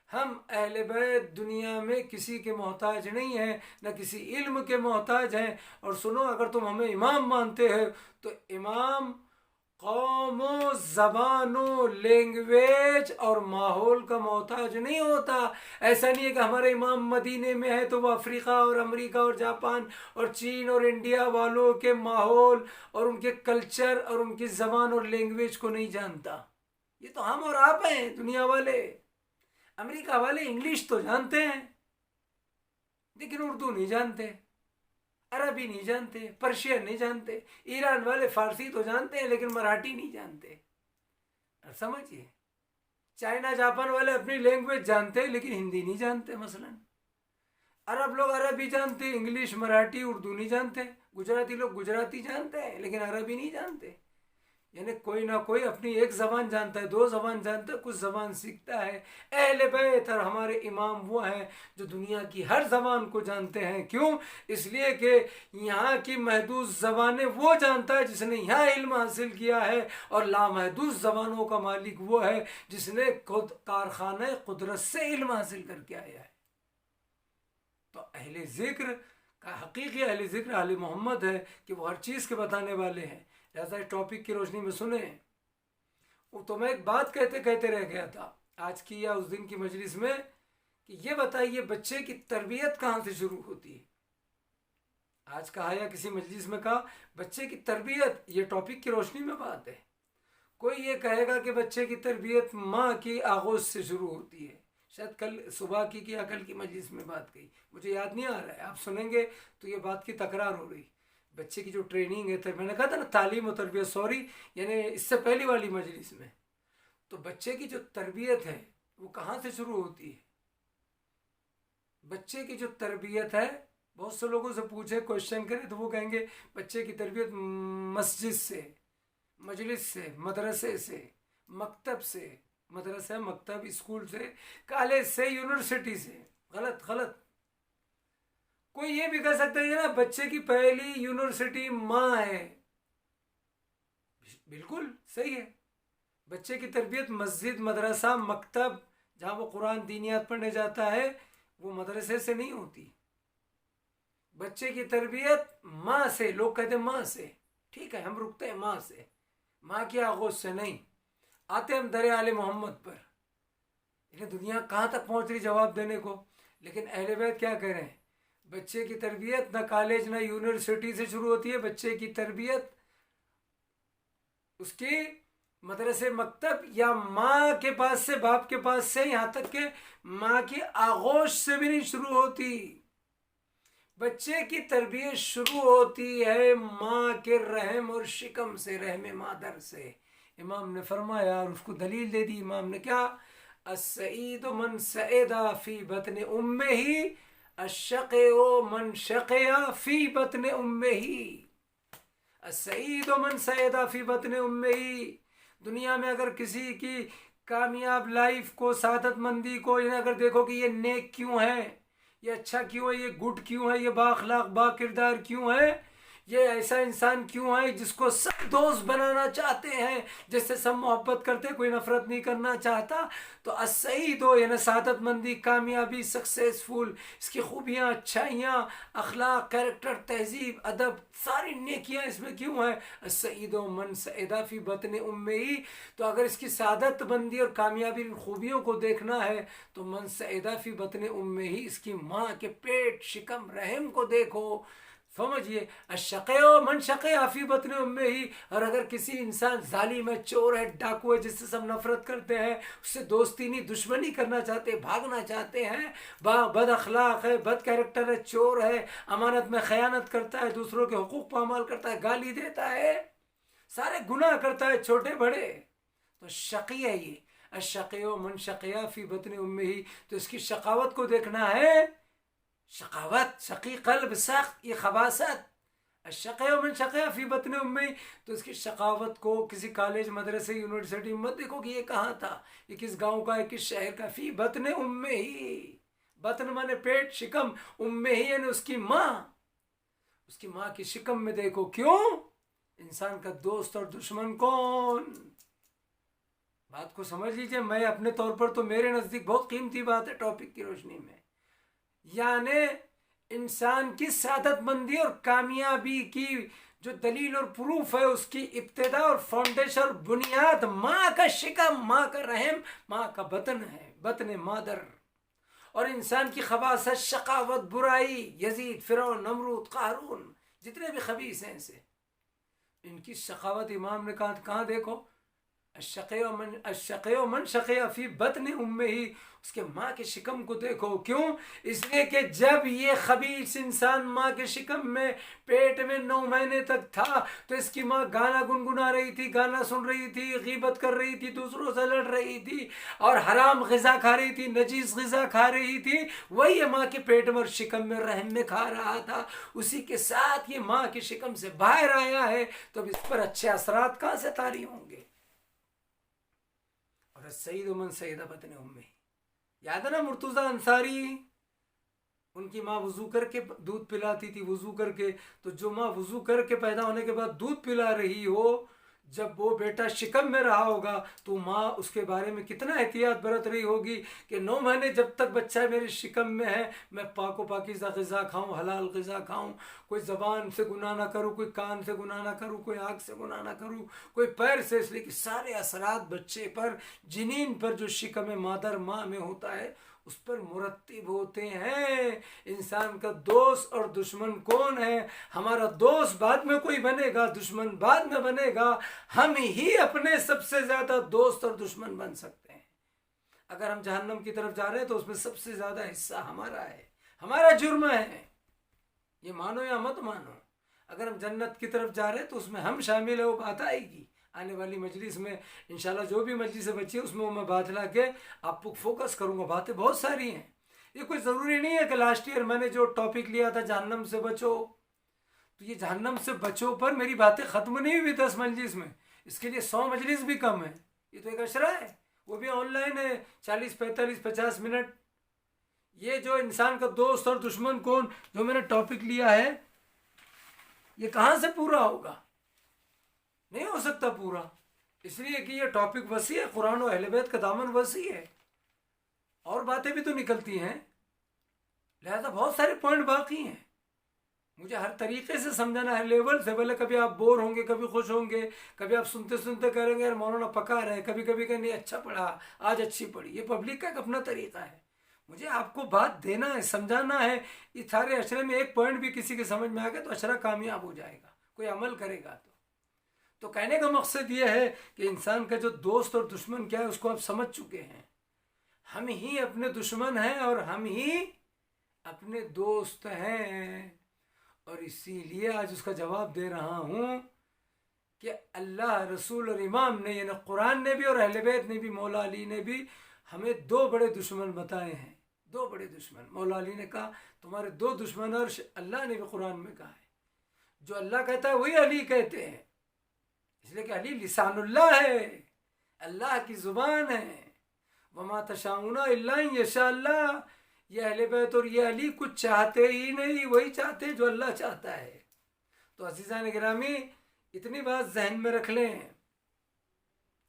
ہم اہل بیت دنیا میں کسی کے محتاج نہیں ہیں، نہ کسی علم کے محتاج ہیں. اور سنو اگر تم ہمیں امام مانتے ہو تو امام قوموں، زبانوں، لینگویج اور ماحول کا محتاج نہیں ہوتا. ایسا نہیں ہے کہ ہمارے امام مدینے میں ہے تو وہ افریقہ اور امریکہ اور جاپان اور چین اور انڈیا والوں کے ماحول اور ان کے کلچر اور ان کی زبان اور لینگویج کو نہیں جانتا. یہ تو ہم اور آپ ہیں دنیا والے. امریکہ والے انگلش تو جانتے ہیں لیکن اردو نہیں جانتے، عربی نہیں جانتے، پرشین نہیں جانتے. ایران والے فارسی تو جانتے ہیں لیکن مراٹھی نہیں جانتے. اب سمجھیے، چائنا جاپان والے اپنی لینگویج جانتے ہیں لیکن ہندی نہیں جانتے. مثلا عرب لوگ عربی جانتے، انگلش، مراٹھی، اردو نہیں جانتے. گجراتی لوگ گجراتی جانتے ہیں لیکن عربی نہیں جانتے. یعنی کوئی نہ کوئی اپنی ایک زبان جانتا ہے، دو زبان جانتا ہے، کچھ زبان سیکھتا ہے. اہل بیت اور ہمارے امام وہ ہیں جو دنیا کی ہر زبان کو جانتے ہیں. کیوں؟ اس لیے کہ یہاں کی محدود زبانیں وہ جانتا ہے جس نے یہاں علم حاصل کیا ہے، اور لامحدود زبانوں کا مالک وہ ہے جس نے خود کارخانہ قدرت سے علم حاصل کر کے آیا ہے. تو اہل ذکر کا حقیقی اہل ذکر اہل محمد ہے کہ وہ ہر چیز کے بتانے والے ہیں. لہٰذا اس ٹاپک کی روشنی میں سنیں. تو میں ایک بات کہتے رہ گیا تھا آج کی یا اس دن کی مجلس میں کہ یہ بتائیے بچے کی تربیت کہاں سے شروع ہوتی ہے. آج کہا یا کسی مجلس میں کہا بچے کی تربیت، یہ ٹاپک کی روشنی میں بات ہے. کوئی یہ کہے گا کہ بچے کی تربیت ماں کی آغوش سے شروع ہوتی ہے. شاید کل صبح کی یا کل کی مجلس میں بات کہی، مجھے یاد نہیں آ رہا ہے. آپ سنیں گے تو یہ بات کی تکرار ہو رہی. بچے کی جو ٹریننگ ہے، میں نے کہا تھا نا تعلیم و تربیت، یعنی اس سے پہلی والی مجلس میں. تو بچے کی جو تربیت ہے وہ کہاں سے شروع ہوتی ہے؟ بچے کی جو تربیت ہے، بہت سے لوگوں سے پوچھے کوشچن کرے تو وہ کہیں گے بچے کی تربیت مسجد سے، مجلس سے، مدرسے سے، مکتب سے، مدرسہ، مکتب، اسکول سے، کالج سے، یونیورسٹی سے. غلط. کوئی یہ بھی کہہ سکتا ہے نا بچے کی پہلی یونیورسٹی ماں ہے. بالکل صحیح ہے. بچے کی تربیت مسجد، مدرسہ، مکتب، جہاں وہ قرآن دینیات پڑھنے جاتا ہے، وہ مدرسے سے نہیں ہوتی. بچے کی تربیت ماں سے. لوگ کہتے ہیں ماں سے، ٹھیک ہے ہم رکتے ہیں ماں سے، ماں کی آغوش سے نہیں. آتے ہم در آل محمد پر. لیکن دنیا کہاں تک پہنچ رہی جواب دینے کو. لیکن اہل بیت کیا کہہ رہے ہیں؟ بچے کی تربیت نہ کالج نہ یونیورسٹی سے شروع ہوتی ہے. بچے کی تربیت اس کی مدرسے، مکتب یا ماں کے پاس سے، باپ کے پاس سے، یہاں تک کہ ماں کی آغوش سے بھی نہیں شروع ہوتی. بچے کی تربیت شروع ہوتی ہے ماں کے رحم اور شکم سے، رحم مادر سے. امام نے فرمایا اور اس کو دلیل دے دی. امام نے کیا؟ السعید من سعد فی بطن امہ، الشقی من شقی فی بطن امہ. السعید من سعد فی بطن امہ. دنیا میں اگر کسی کی کامیاب لائف کو، سعادت مندی کو، یعنی اگر دیکھو کہ یہ نیک کیوں ہے، یہ اچھا کیوں ہے، یہ گڈ کیوں ہے، یہ با اخلاق با کردار کیوں ہے، یہ ایسا انسان کیوں ہے جس کو سب دوست بنانا چاہتے ہیں، جس سے سب محبت کرتے، کوئی نفرت نہیں کرنا چاہتا؟ تو السعید ہو یعنی سعادت مندی، کامیابی، سکسیسفل، اس کی خوبیاں، اچھائیاں، اخلاق، کیریکٹر، تہذیب، ادب، ساری نیکیاں اس میں کیوں ہیں؟ السعید من سعد فی بطن امہ. تو اگر اس کی سعادت مندی اور کامیابی خوبیوں کو دیکھنا ہے تو من سعد فی بطن امہ، اس کی ماں کے پیٹ، شکم، رحم کو دیکھو. سمجھیے، الشقی من شقی فی بطن امہ. اور اگر کسی انسان ظالم ہے، چور ہے، ڈاکو ہے، جس سے سب نفرت کرتے ہیں، اس سے دوستی نہیں، دشمنی کرنا چاہتے، بھاگنا چاہتے ہیں، بد اخلاق ہے، بد کیریکٹر ہے، چور ہے، امانت میں خیانت کرتا ہے، دوسروں کے حقوق پامال کرتا ہے، گالی دیتا ہے، سارے گناہ کرتا ہے، چھوٹے بڑے، تو شقی ہے یہ. الشقی من شقی فی بطن امہ. تو اس کی شقاوت کو دیکھنا ہے. شقاوت، شقی قلب، سخت، یہ خباثت. الشقی من شقی فی بطن امہ. تو اس کی شقاوت کو کسی کالج، مدرسے، یونیورسٹی مت دیکھو کہ یہ کہاں تھا، یہ کس گاؤں کا ہے، کس شہر کا. فی بطن امہ ہی، بطن مانے پیٹ، شکم، امہ ہی یعنی اس کی ماں. اس کی ماں کی شکم میں دیکھو. کیوں؟ انسان کا دوست اور دشمن کون؟ بات کو سمجھ لیجئے. میں اپنے طور پر تو میرے نزدیک بہت قیمتی بات ہے ٹاپک کی روشنی میں، یعنی انسان کی سعادت مندی اور کامیابی کی جو دلیل اور پروف ہے، اس کی ابتدا اور فاؤنڈیشن اور بنیاد ماں کا شکم، ماں کا رحم، ماں کا بطن ہے، بطن مادر. اور انسان کی خباثت، شقاوت، برائی، یزید، فرعون، نمرود، قارون، جتنے بھی خبیث ہیں سے، ان کی شقاوت امام نے کہاں دیکھو؟ الشقی من شقی فی بطن امہ ہی. اس کے ماں کے شکم کو دیکھو. کیوں؟ اس لیے کہ جب یہ خبیث انسان ماں کے شکم میں، پیٹ میں 9 مہینے تک تھا، تو اس کی ماں گانا گنگنا رہی تھی، گانا سن رہی تھی، غیبت کر رہی تھی، دوسروں سے لڑ رہی تھی، اور حرام غذا کھا رہی تھی، نجیس غذا کھا رہی تھی. وہی یہ ماں کے پیٹ میں اور شکم میں، رحم میں کھا رہا تھا. اسی کے ساتھ یہ ماں کی شکم سے باہر آیا ہے، تو اب اس پر اچھے اثرات کہاں سے طاری ہوں گے؟ اور السعید من سعد بطن امہ. یاد ہے نا مرتضی انصاری؟ ان کی ماں وضو کر کے دودھ پلاتی تھی، وضو کر کے. تو جو ماں وضو کر کے پیدا ہونے کے بعد دودھ پلا رہی ہو، جب وہ بیٹا شکم میں رہا ہوگا تو ماں اس کے بارے میں کتنا احتیاط برت رہی ہوگی کہ 9 مہینے جب تک بچہ میرے شکم میں ہے، میں پاک و پاکیزہ غذا کھاؤں، حلال غذا کھاؤں، کوئی زبان سے گناہ نہ کروں، کوئی کان سے گناہ نہ کروں، کوئی آنکھ سے گناہ نہ کروں، کوئی پیر سے. اس لیے کہ سارے اثرات بچے پر، جنین پر جو شکم مادر ماں میں ہوتا ہے، اس پر مرتب ہوتے ہیں. انسان کا دوست اور دشمن کون ہے؟ ہمارا دوست بعد میں کوئی بنے گا، دشمن بعد میں بنے گا. ہم ہی اپنے سب سے زیادہ دوست اور دشمن بن سکتے ہیں. اگر ہم جہنم کی طرف جا رہے ہیں تو اس میں سب سے زیادہ حصہ ہمارا ہے، ہمارا جرم ہے. یہ مانو یا مت مانو. اگر ہم جنت کی طرف جا رہے ہیں تو اس میں ہم شامل ہیں. وہ بات آئے گی آنے والی مجلس میں انشاءاللہ. جو بھی مجلس بچی ہے اس میں وہ میں بات لا کے آپ کو فوکس کروں گا. باتیں بہت ساری ہیں. یہ کوئی ضروری نہیں ہے کہ لاسٹ ایئر میں نے جو ٹاپک لیا تھا جہنم سے بچو، تو یہ جہنم سے بچو پر میری باتیں ختم نہیں ہوئی 10 مجلس میں. اس کے لیے 100 مجلس بھی کم ہے. یہ تو ایک اشرہ ہے، وہ بھی آن لائن ہے، 40 45 50 منٹ. یہ جو انسان کا دوست اور دشمن کون جو میں نے ٹاپک لیا ہے، یہ کہاں سے پورا ہوگا؟ نہیں ہو سکتا پورا. اس لیے کہ یہ ٹاپک وسیع ہے، قرآن و اہل بیت کا دامن وسیع ہے، اور باتیں بھی تو نکلتی ہیں. لہذا بہت سارے پوائنٹ باقی ہیں. مجھے ہر طریقے سے سمجھانا ہے، لیول سے. بھلے کبھی آپ بور ہوں گے، کبھی خوش ہوں گے، کبھی آپ سنتے سنتے کریں گے یار مولانا پکا رہے، کبھی کبھی کہ نہیں اچھا پڑھا، آج اچھی پڑھی. یہ پبلک کا ایک اپنا طریقہ ہے. مجھے آپ کو بات دینا ہے، سمجھانا ہے. یہ سارے اشرے میں ایک پوائنٹ بھی کسی کے سمجھ میں آ گیا تو اشرہ کامیاب ہو جائے گا، کوئی عمل کرے گا. تو کہنے کا مقصد یہ ہے کہ انسان کا جو دوست اور دشمن کیا ہے اس کو آپ سمجھ چکے ہیں. ہم ہی اپنے دشمن ہیں اور ہم ہی اپنے دوست ہیں. اور اسی لیے آج اس کا جواب دے رہا ہوں کہ اللہ، رسول اور امام نے، یعنی قرآن نے بھی اور اہل بیت نے بھی، مولا علی نے بھی ہمیں 2 بڑے دشمن بتائے ہیں. 2 بڑے دشمن. مولا علی نے کہا تمہارے 2 دشمن، اور اللہ نے بھی قرآن میں کہا ہے. جو اللہ کہتا ہے وہی علی کہتے ہیں، اس لیے کہ علی لسان اللہ ہے، اللہ کی زبان ہے. وما تشاؤون الا ان یشاء اللہ. یہ اہل بیت اور یہ علی کچھ چاہتے ہی نہیں، وہی چاہتے جو اللہ چاہتا ہے. تو عزیزان گرامی اتنی بات ذہن میں رکھ لیں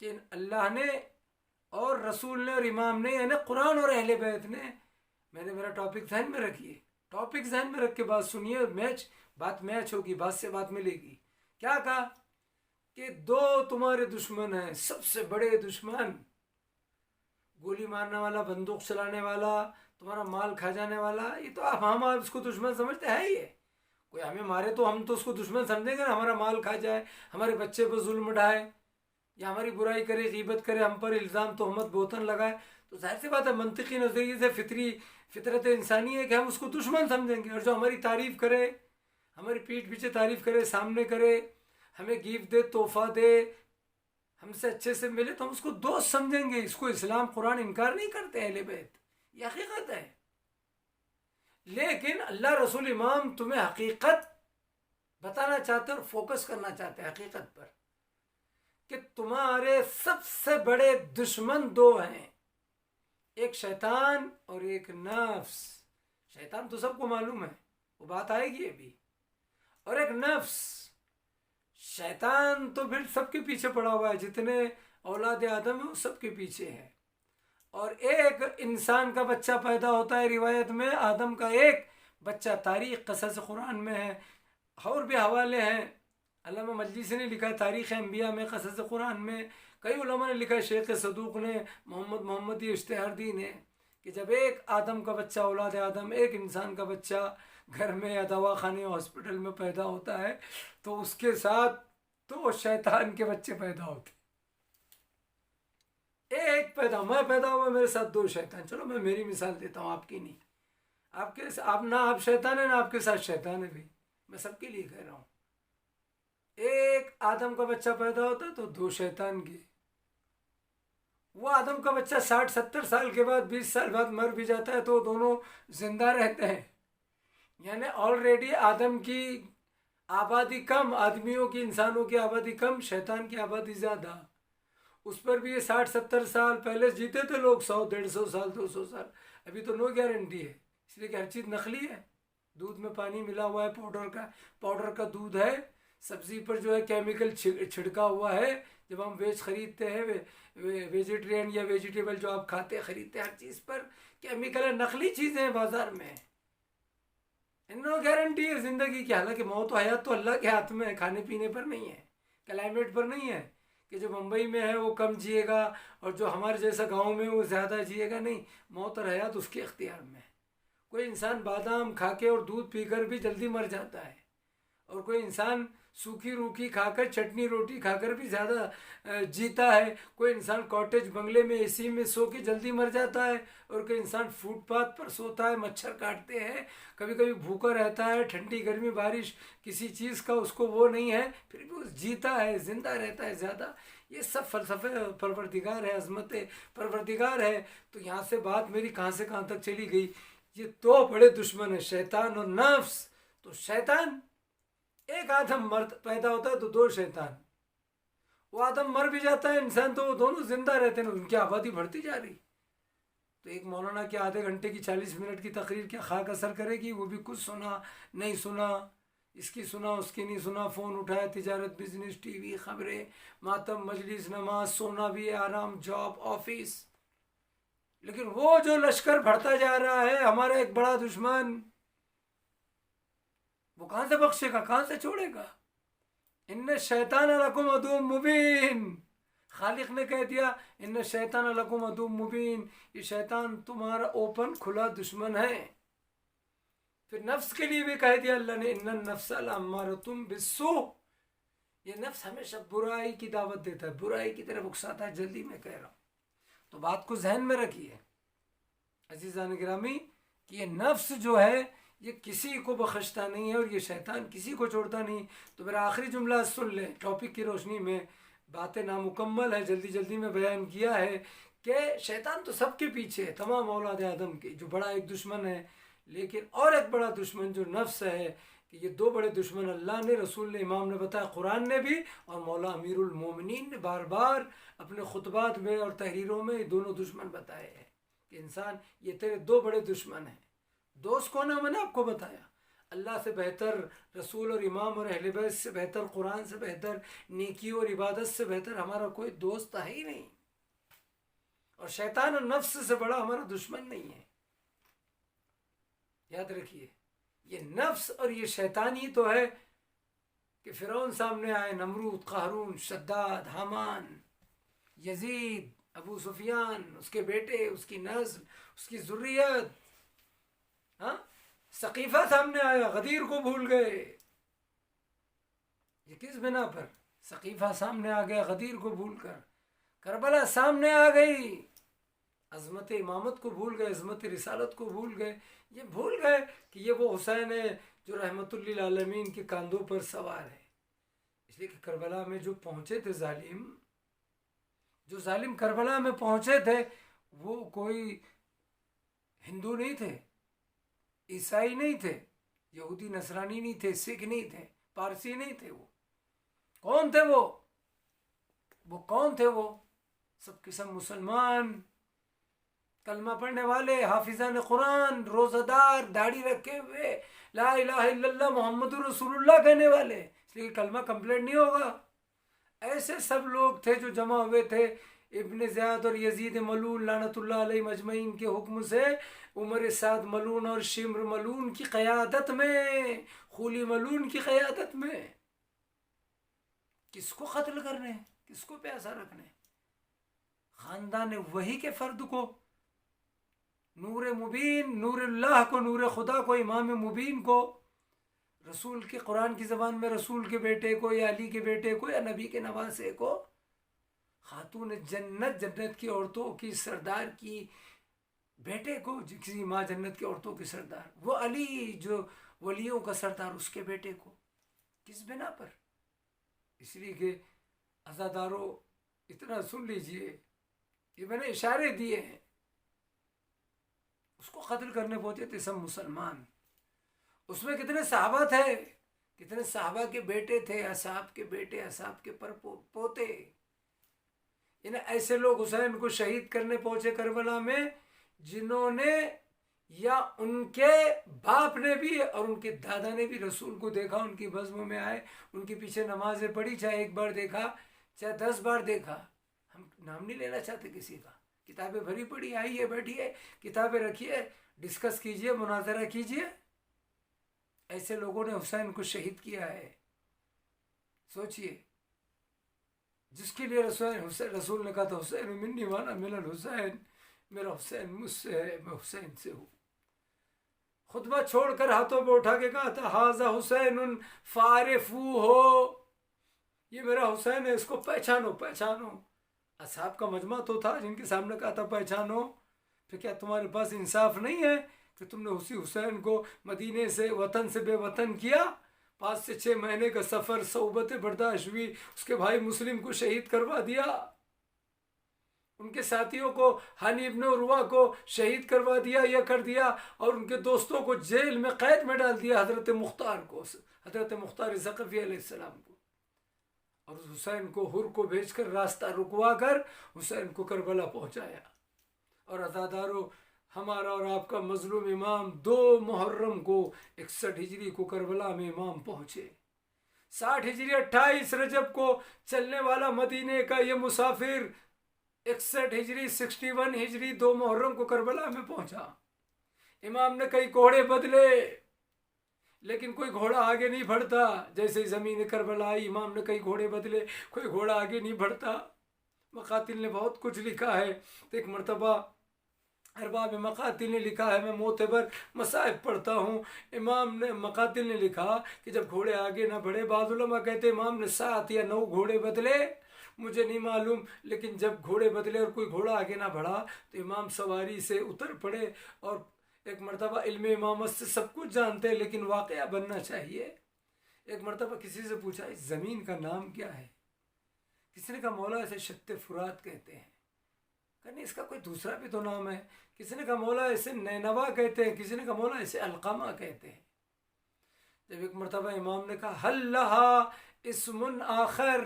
کہ اللہ نے اور رسول نے اور امام نے یعنی قرآن اور اہل بیت نے، میں نے میرا ٹاپک ذہن میں رکھیے، ٹاپک ذہن میں رکھ کے بات سنیے، بات میچ ہوگی، بات سے بات ملے گی۔ کیا کہا کہ دو تمہارے دشمن ہیں، سب سے بڑے دشمن، گولی مارنے والا، بندوق چلانے والا، تمہارا مال کھا جانے والا، یہ تو ہم اس کو دشمن سمجھتے ہیں ہی ہے۔ کوئی ہمیں مارے تو ہم تو اس کو دشمن سمجھیں گے نا، ہمارا مال کھا جائے، ہمارے بچے پر ظلم ڈھائے یا ہماری برائی کرے، غیبت کرے، ہم پر الزام تہمت بہتان لگائے، تو ظاہر سی بات ہے منطقی نظریے سے فطرت انسانی ہے کہ ہم اس کو دشمن سمجھیں گے۔ اور جو ہماری تعریف کرے، ہماری پیٹھ پیچھے تعریف کرے، سامنے کرے، ہمیں گفٹ دے، تحفہ دے، ہم سے اچھے سے ملے، تو ہم اس کو دوست سمجھیں گے۔ اس کو اسلام قرآن انکار نہیں کرتے اہل بیت، یہ حقیقت ہے۔ لیکن اللہ رسول امام تمہیں حقیقت بتانا چاہتے ہیں اور فوکس کرنا چاہتے ہیں حقیقت پر، کہ تمہارے سب سے بڑے دشمن دو ہیں، ایک شیطان اور ایک نفس۔ شیطان تو سب کو معلوم ہے، وہ بات آئے گی ابھی، اور ایک نفس۔ شیطان تو پھر سب کے پیچھے پڑا ہوا ہے، جتنے اولاد آدم ہیں وہ سب کے پیچھے ہے۔ اور ایک انسان کا بچہ پیدا ہوتا ہے، روایت میں آدم کا ایک بچہ، تاریخ قصص قرآن میں ہے، اور بھی حوالے ہیں۔ علامہ مجلسی نے لکھا ہے تاریخ انبیاء میں، قصص قرآن میں، کئی علماء نے لکھا ہے، شیخ صدوق نے، محمدی اشتہاردی نے، کہ جب ایک آدم کا بچہ، اولاد آدم، ایک انسان کا بچہ گھر میں یا دواخانے یا ہاسپٹل میں پیدا ہوتا ہے تو اس کے ساتھ دو شیطان کے بچے پیدا ہوتے، ایک میں پیدا ہوا، میرے ساتھ دو شیطان۔ چلو میں میری مثال دیتا ہوں، آپ کی نہیں، آپ شیطان ہے، نہ آپ کے ساتھ شیطان ہے بھی، میں سب کے لیے کہہ رہا ہوں۔ ایک آدم کا بچہ پیدا ہوتا ہے تو دو شیطان کے، وہ آدم کا بچہ 60-70 سال کے بعد، 20 سال بعد مر بھی جاتا ہے تو دونوں زندہ رہتے ہیں، یعنی آلریڈی آدم کی آبادی کم، آدمیوں کی، انسانوں کی آبادی کم، شیطان کی آبادی زیادہ۔ اس پر بھی یہ 60-70 سال پہلے جیتے تھے لوگ، 100-150 سال، 200 سال۔ ابھی تو نو گارنٹی ہے، اس لیے کہ ہر چیز نقلی ہے، دودھ میں پانی ملا ہوا ہے، پاؤڈر کا دودھ ہے، سبزی پر جو ہے کیمیکل چھڑکا ہوا ہے۔ جب ہم ویج خریدتے ہیں، ویجیٹرین یا ویجیٹیبل جو آپ کھاتے خریدتے ہیں، ہر چیز پر کیمیکل ہے، نقلی چیزیں ہیں بازار میں، نو گارنٹی ہے زندگی کی۔ حالانکہ موت و حیات تو اللہ کے ہاتھ میں ہے، کھانے پینے پر نہیں ہے، کلائمیٹ پر نہیں ہے، کہ جو ممبئی میں ہے وہ کم جیے گا اور جو ہمارے جیسا گاؤں میں وہ زیادہ جیے گا، نہیں، موت اور حیات اس کے اختیار میں ہے۔ کوئی انسان بادام کھا کے اور دودھ پی کر بھی جلدی مر جاتا ہے، اور کوئی انسان سوکھی روکھی کھا کر، چٹنی روٹی کھا کر بھی زیادہ جیتا ہے، کوئی انسان کاٹیج بنگلے میں اے سی میں سو کے جلدی مر جاتا ہے، اور کوئی انسان فٹ پاتھ پر سوتا ہے، مچھر کاٹتے ہیں، کبھی کبھی بھوکا رہتا ہے، ٹھنڈی گرمی بارش کسی چیز کا اس کو وہ نہیں ہے، پھر بھی وہ جیتا ہے، زندہ رہتا ہے زیادہ۔ یہ سب فلسفہ پروردگار ہے، عظمت پروردگار ہے۔ تو یہاں سے بات میری کہاں سے کہاں تک چلی گئی؟ یہ دو بڑے دشمن ہیں، شیطان اور نفس۔ تو شیطان، ایک آدم مرد پیدا ہوتا ہے تو دو شیطان، وہ آدم مر بھی جاتا ہے انسان تو وہ دونوں زندہ رہتے ہیں، ان کی آبادی بڑھتی جا رہی۔ تو ایک مولانا کی آدھے گھنٹے کی 40 منٹ کی تقریر کیا خاک اثر کرے گی؟ وہ بھی کچھ سنا نہیں سنا، اس کی سنا اس کی نہیں سنا، فون اٹھایا، تجارت، بزنس، ٹی وی، خبریں، ماتم، مجلس، نماز، سونا بھی، آرام، جاب، آفس۔ لیکن وہ جو لشکر بڑھتا جا رہا ہے، ہمارا ایک بڑا دشمن، وہ کہاں سے بخشے گا، کہاں سے چھوڑے گا؟ ان الشیطان لکم عدو مبین، خالق نے کہہ دیا ان الشیطان لکم عدو مبین، یہ شیطان تمہارا اوپن کھلا دشمن ہے۔ پھر نفس کے لیے بھی کہہ دیا اللہ نے ان النفس لامارۃ بالسوء، یہ نفس ہمیشہ برائی کی دعوت دیتا ہے، برائی کی طرف اکساتا ہے، جلدی میں کہہ رہا ہوں۔ تو بات کو ذہن میں رکھیے عزیزان گرامی، کہ یہ نفس جو ہے یہ کسی کو بخشتا نہیں ہے، اور یہ شیطان کسی کو چھوڑتا نہیں۔ تو میرا آخری جملہ سن لیں، ٹاپک کی روشنی میں باتیں نامکمل ہے، جلدی جلدی میں بیان کیا ہے کہ شیطان تو سب کے پیچھے ہے، تمام اولاد آدم کے، جو بڑا ایک دشمن ہے۔ لیکن اور ایک بڑا دشمن جو نفس ہے، کہ یہ دو بڑے دشمن اللہ نے، رسول نے، امام نے بتایا، قرآن نے بھی، اور مولا امیر المومنین نے بار بار اپنے خطبات میں اور تحریروں میں یہ دونوں دشمن بتائے ہیں، کہ انسان یہ تیرے دو بڑے دشمن ہیں۔ دوست کون ہے میں نے آپ کو بتایا، اللہ سے بہتر، رسول اور امام اور اہل بیت سے بہتر، قرآن سے بہتر، نیکی اور عبادت سے بہتر ہمارا کوئی دوست ہے ہی نہیں، اور شیطان اور نفس سے بڑا ہمارا دشمن نہیں ہے۔ یاد رکھیے، یہ نفس اور یہ شیطان ہی تو ہے کہ فرعون سامنے آئے، نمرود، قارون، شداد، حامان، یزید، ابو سفیان، اس کے بیٹے، اس کی نسل، اس کی ذریت، ہاں، ثقیفہ سامنے آیا، غدیر کو بھول گئے۔ یہ کس بنا پر؟ ثقیفہ سامنے آ گیا غدیر کو بھول کر، کربلا سامنے آ گئی، عظمت امامت کو بھول گئے، عظمت رسالت کو بھول گئے، یہ بھول گئے کہ یہ وہ حسین ہے جو رحمت للعالمین کے کاندھوں پر سوار ہے۔ اس لیے کہ کربلا میں جو پہنچے تھے جو ظالم کربلا میں پہنچے تھے، وہ کوئی ہندو نہیں تھے، عیسائی نہیں تھے، یہودی نصرانی نہیں تھے، سکھ نہیں تھے، پارسی نہیں تھے، وہ کون تھے؟ وہ کون تھے؟ وہ سب قسم مسلمان، کلمہ پڑھنے والے، حافظان قرآن، روزہ دار، داڑھی رکھے ہوئے، لا الہ الا اللہ محمد رسول اللہ کہنے والے، اس لیے کلمہ کمپلیٹ نہیں ہوگا۔ ایسے سب لوگ تھے جو جمع ہوئے تھے ابن زیاد اور یزید ملعون لعنت اللہ علیہ مجمعین کے حکم سے، عمر سعد ملعون اور شمر ملعون کی قیادت میں، خولی ملعون کی قیادت میں۔ کس کو قتل کرنے، کس کو پیاسا رکھنے؟ خاندان وحی کے فرد کو، نور مبین، نور اللہ کو، نور خدا کو، امام مبین کو، رسول کے قرآن کی زبان میں رسول کے بیٹے کو، یا علی کے بیٹے کو، یا نبی کے نواسے کو، خاتون جنت، جنت کی عورتوں کی سردار کی بیٹے کو، کسی ماں جنت کی عورتوں کی سردار، وہ علی جو ولیوں کا سردار، اس کے بیٹے کو، کس بنا پر؟ اس لیے کہ عزاداروں اتنا سن لیجئے، یہ میں نے اشارے دیے ہیں، اس کو قتل کرنے پہنچے تھے سب مسلمان۔ اس میں کتنے صحابہ تھے، کتنے صحابہ کے بیٹے تھے، اصحاب کے بیٹے، اصحاب کے پوتے، یعنی ایسے لوگ حسین کو شہید کرنے پہنچے کربلا میں، جنہوں نے یا ان کے باپ نے بھی اور ان کے دادا نے بھی رسول کو دیکھا، ان کی بزم میں آئے، ان کے پیچھے نمازیں پڑھی، چاہے ایک بار دیکھا چاہے 10 بار دیکھا۔ ہم نام نہیں لینا چاہتے کسی کا، کتابیں بھری پڑی، آئیے بیٹھیے، کتابیں رکھیے، ڈسکس کیجئے، مناظرہ کیجئے۔ ایسے لوگوں نے حسین کو شہید کیا ہے۔ سوچئے، جس کے لیے رسول نے کہا تھا حسین منی وانا من الحسین، میرا حسین مجھ سے ہے، میں حسین سے ہوں۔ خطبہ چھوڑ کر ہاتھوں پہ اٹھا کے کہا تھا ھذا حسین فعرفوہ، یہ میرا حسین ہے، اس کو پہچانو پہچانو۔ اصحاب کا مجمع تو تھا جن کے سامنے کہا تھا پہچانو، پھر کیا تمہارے پاس انصاف نہیں ہے کہ تم نے اسی حسین کو مدینے سے، وطن سے بے وطن کیا؟ 5 سے 6 مہینے کا سفر، صعوبت برداشت ہوئی، اس کے بھائی مسلم کو شہید کروا دیا، ان کے ساتھیوں کو، ہانی ابن عروہ کو شہید کروا دیا یا کر دیا، اور ان کے دوستوں کو جیل میں قید میں ڈال دیا، حضرت مختار کو، حضرت مختار ثقفی علیہ السلام کو، اور اس حسین کو حر کو بھیج کر راستہ رکوا کر حسین کو کربلا پہنچایا۔ اور عزادارو، ہمارا اور آپ کا مظلوم امام 2 محرم کو 61 ہجری کو کربلا میں امام پہنچے، 60 ہجری 28 رجب کو چلنے والا مدینے کا یہ مسافر 61 ہجری 61 ہجری 2 محرم کو کربلا میں پہنچا۔ امام نے کئی گھوڑے بدلے، لیکن کوئی گھوڑا آگے نہیں بڑھتا۔ جیسے ہی زمین کربلا آئی، امام نے کئی گھوڑے بدلے، کوئی گھوڑا آگے نہیں بڑھتا۔ مقاتل نے بہت کچھ لکھا ہے، تو ایک مرتبہ ارباب مقاتل نے لکھا ہے، میں معتبر مصائب پڑھتا ہوں، امام نے، مقاتل نے لکھا کہ جب گھوڑے آگے نہ بڑھے، بعض علماء کہتے امام نے 7 یا 9 گھوڑے بدلے، مجھے نہیں معلوم، لیکن جب گھوڑے بدلے اور کوئی گھوڑا آگے نہ بڑھا تو امام سواری سے اتر پڑے۔ اور ایک مرتبہ علم امامت سے سب کچھ جانتے ہیں، لیکن واقعہ بننا چاہیے۔ ایک مرتبہ کسی سے پوچھا اس زمین کا نام کیا ہے؟ کسی نے کہا مولا اسے شط فرات کہتے ہیں۔ کہ نہیں، اس کا کوئی دوسرا بھی تو نام ہے۔ کسی نے کہا مولا اسے نینوا کہتے ہیں، کسی نے کہا مولا اسے القمہ کہتے ہیں۔ جب ایک مرتبہ امام نے کہا حل لہا اسم آخر،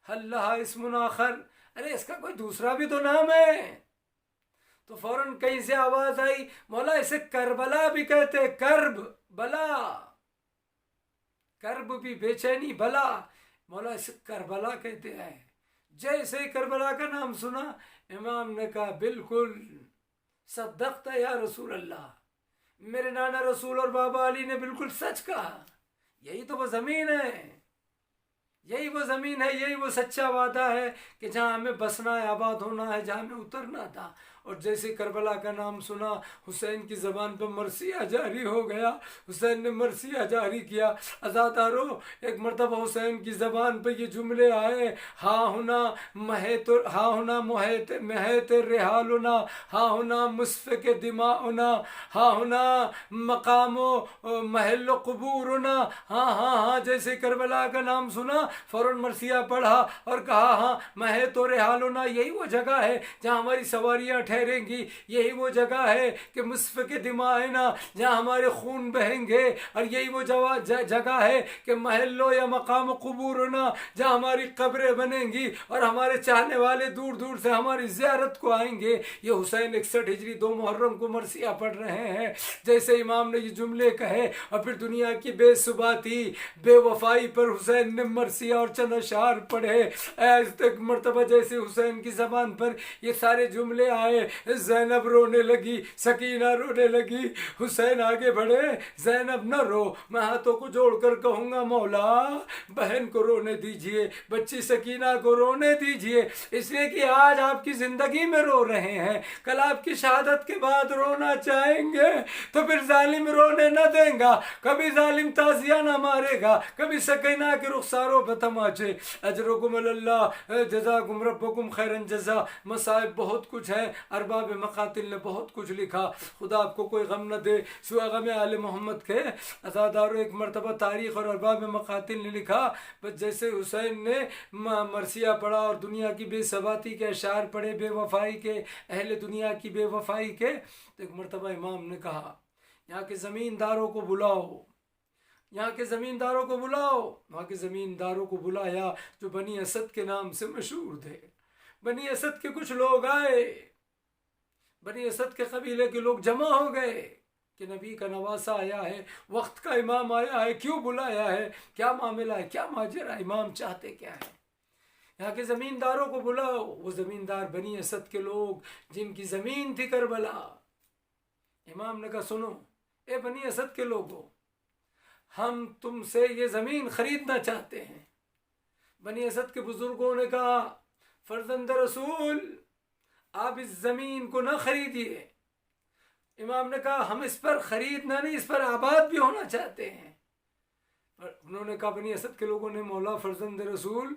حل لہا اسم آخر، ارے اس کا کوئی دوسرا بھی تو نام ہے۔ تو فوراً کہیں سے آواز آئی، مولا اسے کربلا بھی کہتے، کرب بلا، کرب بھی بے چینی بلا، مولا اسے کربلا کہتے ہیں۔ جیسے ہی کربلا کا نام سنا امام نے کہا بالکل صدقت یا رسول اللہ، میرے نانا رسول اور بابا علی نے بالکل سچ کہا، یہی تو وہ زمین ہے، یہی وہ زمین ہے، یہی وہ سچا وعدہ ہے کہ جہاں ہمیں بسنا ہے، آباد ہونا ہے، جہاں ہمیں اترنا تھا۔ اور جیسے کربلا کا نام سنا حسین کی زبان پہ مرثیہ جاری ہو گیا، حسین نے مرثیہ جاری کیا۔ عزادارو ایک مرتبہ حسین کی زبان پہ یہ جملے آئے، ہاں ہونا محیط رحالنا، ہاں ہونا مسفک دماؤنا، ہاں ہونا مقام و محل و قبورنا، ہاں ہاں ہاں۔ جیسے کربلا کا نام سنا فوراً مرثیہ پڑھا اور کہا ہاں محیط و رحالنا، یہی وہ جگہ ہے جہاں ہماری سواریاں ٹھہریں گی، یہی وہ جگہ ہے کہ مسفک دماءنا، جہاں ہمارے خون بہیں گے، اور یہی وہ جگہ ہے کہ محلو یا مقام قبورنا، جہاں ہماری قبریں بنیں گی اور ہمارے چاہنے والے دور دور سے ہماری زیارت کو آئیں گے۔ یہ حسین 61 ہجری 2 محرم کو مرثیہ پڑھ رہے ہیں۔ جیسے امام نے یہ جملے کہے اور پھر دنیا کی بے ثباتی بے وفائی پر حسین نے مرثیہ اور چند اشعار پڑھے۔ ایسے مرتبہ جیسے حسین کی زبان پر یہ سارے جملے آئے، زینب رونے لگی، سکینہ رونے لگی، حسین آگے بڑھے، زینب نہ رو، میں ہاتھوں کو جوڑ کر کہوں گا مولا بہن کو رونے دیجئے، بچی سکینہ کو رونے دیجئے، اس لیے کہ آج آپ کی زندگی میں رو رہے ہیں، کل آپ کی شہادت کے بعد رونا چاہیں گے تو پھر ظالم رونے نہ دیں گا، کبھی ظالم تازیہ نہ مارے گا، کبھی سکینہ کے رخساروں پہ تماچے۔ اجرکم اللہ، جزاکم ربکم خیرن جزا۔ مصائب بہت کچھ ہے، ارباب مقاتل نے بہت کچھ لکھا، خدا آپ کو کوئی غم نہ دے سوائے غم آل محمد کے۔ عزادارو ایک مرتبہ تاریخ اور ارباب مقاتل نے لکھا، بس جیسے حسین نے مرثیہ پڑھا اور دنیا کی بے ثباتی کے اشعار پڑھے، بے وفائی کے، اہل دنیا کی بے وفائی کے، تو ایک مرتبہ امام نے کہا یہاں کے زمینداروں کو بلاؤ، یہاں کے زمینداروں کو بلاؤ۔ وہاں کے زمینداروں کو بلایا جو بنی اسد کے نام سے مشہور تھے۔ بنی اسد کے کچھ لوگ آئے، بنی اسد کے قبیلے کے لوگ جمع ہو گئے کہ نبی کا نواسہ آیا ہے، وقت کا امام آیا ہے، کیوں بلایا ہے، کیا معاملہ ہے، کیا ماجرا ہے، امام چاہتے کیا ہے۔ یہاں کے زمینداروں کو بلاؤ۔ وہ زمیندار بنی اسد کے لوگ جن کی زمین تھی کربلا۔ امام نے کہا سنو اے بنی اسد کے لوگوں، ہم تم سے یہ زمین خریدنا چاہتے ہیں۔ بنی اسد کے بزرگوں نے کہا فرزند رسول آپ اس زمین کو نہ خریدیے۔ امام نے کہا ہم اس پر خریدنا نہیں، اس پر آباد بھی ہونا چاہتے ہیں۔ انہوں نے کہا بنی اسد کے لوگوں نے مولا فرزند رسول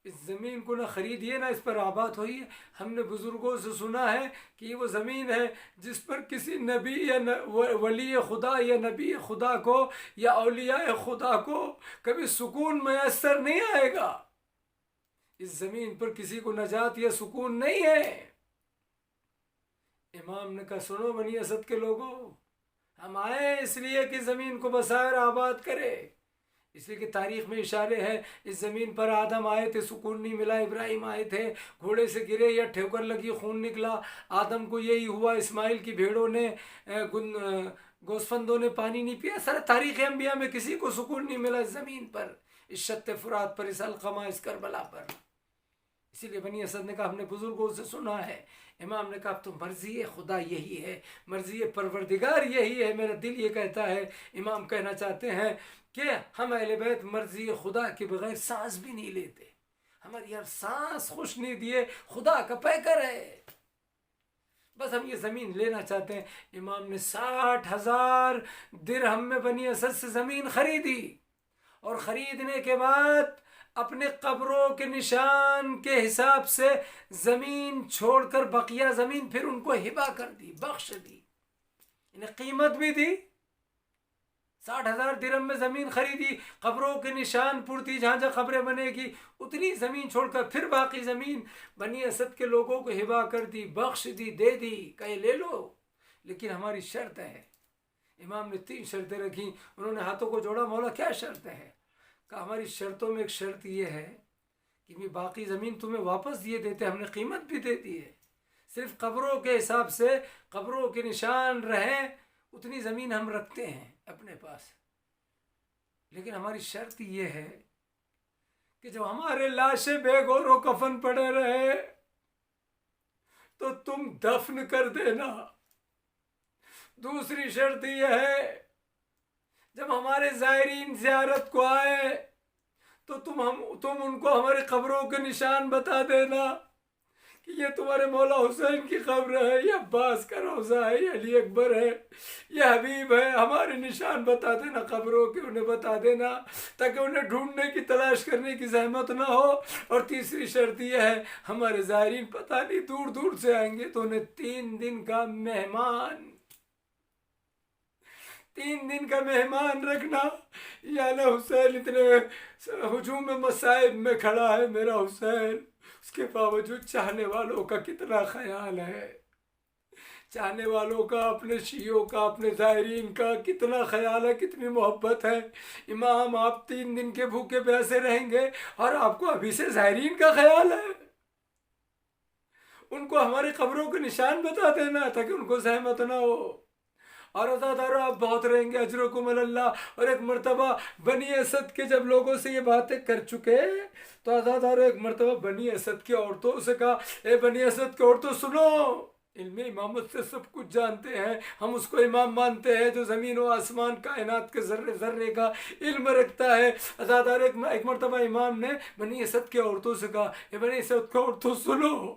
اس زمین کو نہ خریدیے، نہ اس پر آباد ہوئیے، ہم نے بزرگوں سے سنا ہے کہ یہ وہ زمین ہے جس پر کسی نبی یا ولی خدا یا نبی خدا کو یا اولیاء خدا کو کبھی سکون میسر نہیں آئے گا۔ اس زمین پر کسی کو نجات یا سکون نہیں ہے۔ امام نے کہا سنو بنی اسد کے لوگوں، ہم آئے اس لیے کہ زمین کو بسائے اور آباد کرے، اس لیے کہ تاریخ میں اشارے ہے اس زمین پر آدم آئے تھے، سکون نہیں ملا، ابراہیم آئے تھے، گھوڑے سے گرے یا ٹھوکر لگی خون نکلا، آدم کو یہی ہوا، اسماعیل کی بھیڑوں نے گوسفندوں نے پانی نہیں پیا، سارے تاریخ انبیاء میں کسی کو سکون نہیں ملا اس زمین پر، اس شط فرات پر، اس القمہ، اس کربلا پر۔ اسی لیے بنی اسد نے کہا ہم نے بزرگوں سے سنا ہے۔ امام نے کہا اب تو مرضی خدا یہی ہے، مرضی پروردگار یہی ہے، میرا دل یہ کہتا ہے۔ امام کہنا چاہتے ہیں کہ ہم اہل بیت مرضی خدا کے بغیر سانس بھی نہیں لیتے، ہماری ہر سانس خوش نہیں دیے خدا کا پیکر ہے، بس ہم یہ زمین لینا چاہتے ہیں۔ امام نے 60,000 درہم میں بنی اسد سے زمین خریدی، اور خریدنے کے بعد اپنے قبروں کے نشان کے حساب سے زمین چھوڑ کر بقیہ زمین پھر ان کو ہبہ کر دی، بخش دی، انہیں قیمت بھی دی۔ 60,000 درہم میں زمین خریدی، قبروں کے نشان پورتی، جہاں جہاں قبریں بنے گی اتنی زمین چھوڑ کر پھر باقی زمین بنی اسد کے لوگوں کو ہبہ کر دی، بخش دی، دے دی، کہے لے لو، لیکن ہماری شرط ہے۔ امام نے 3 شرطیں رکھی، انہوں نے ہاتھوں کو جوڑا، مولا کیا شرط ہے؟ کہا ہماری شرطوں میں ایک شرط یہ ہے کہ باقی زمین تمہیں واپس دیے دیتے، ہم نے قیمت بھی دے دی ہے، صرف قبروں کے حساب سے قبروں کے نشان رہیں اتنی زمین ہم رکھتے ہیں اپنے پاس، لیکن ہماری شرط یہ ہے کہ جب ہمارے لاشیں بے گور و کفن پڑے رہے تو تم دفن کر دینا۔ دوسری شرط یہ ہے جب ہمارے زائرین زیارت کو آئے تو تم ان کو ہمارے قبروں کے نشان بتا دینا کہ یہ تمہارے مولا حسین کی قبر ہے، یہ عباس کا روضہ ہے، یہ علی اکبر ہے، یہ حبیب ہے، ہمارے نشان بتا دینا قبروں کے، انہیں بتا دینا تاکہ انہیں ڈھونڈنے کی تلاش کرنے کی زحمت نہ ہو۔ اور تیسری شرط یہ ہے ہمارے زائرین پتہ نہیں دور دور سے آئیں گے تو انہیں 3 دن کا مہمان رکھنا۔ یعنی حسین اتنے ہجوم مصائب میں کھڑا ہے میرا حسین، اس کے باوجود چاہنے والوں کا کتنا خیال ہے، چاہنے والوں کا، اپنے شیعوں کا، اپنے زائرین کا کتنا خیال ہے، کتنی محبت ہے۔ امام آپ 3 دن کے بھوکے پیاسے رہیں گے اور آپ کو ابھی سے زائرین کا خیال ہے، ان کو ہماری قبروں کے نشان بتا دینا تاکہ ان کو زحمت نہ ہو۔ اور عزادارو آپ بہت رہیں گے، اجرکم اللہ۔ اور ایک مرتبہ بنی اسد کے جب لوگوں سے یہ باتیں کر چکے تو عزادارو ایک مرتبہ بنی اسد کی عورتوں سے کہا، اے بنی اسد کی عورتوں سنو، علم امامت سے سب کچھ جانتے ہیں، ہم اس کو امام مانتے ہیں جو زمین و آسمان کائنات کے ذرے ذرے کا علم رکھتا ہے۔ عزادارو ایک مرتبہ امام نے بنی اسد کی عورتوں سے کہا، اے بنی اسد کی عورتوں سنو،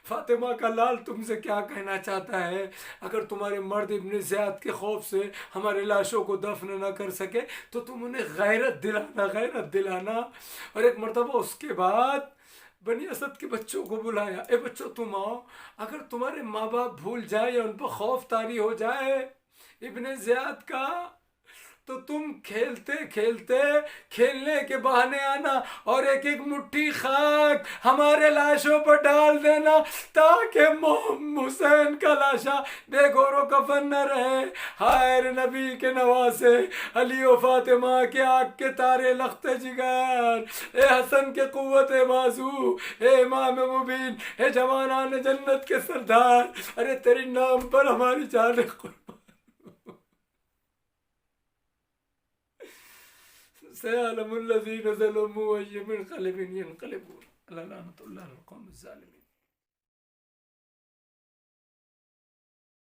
فاطمہ کا لال تم سے کیا کہنا چاہتا ہے، اگر تمہارے مرد ابن زیاد کے خوف سے ہمارے لاشوں کو دفن نہ کر سکے تو تم انہیں غیرت دلانا۔ اور ایک مرتبہ اس کے بعد بنی اسد کے بچوں کو بلایا، اے بچوں تم آؤ، اگر تمہارے ماں باپ بھول جائے یا ان پر خوف طاری ہو جائے ابن زیاد کا تو تم کھیلنے کے بہانے آنا اور ایک مٹھی خاک ہمارے لاشوں پر ڈال دینا تاکہ حسین کا لاشا بے گور و کفن نہ رہے۔ ہائے نبی کے نواسے، علی و فاطمہ کے آنکھ کے تارے لخت جگر، اے حسن کے قوت بازو، اے امام مبین، اے جوانان جنت کے سردار، ارے تیرے نام پر ہماری جان قربان۔ سيعلم الذين ظلموا أي منقلب ينقلبون، لعنة الله على القوم الظالمين۔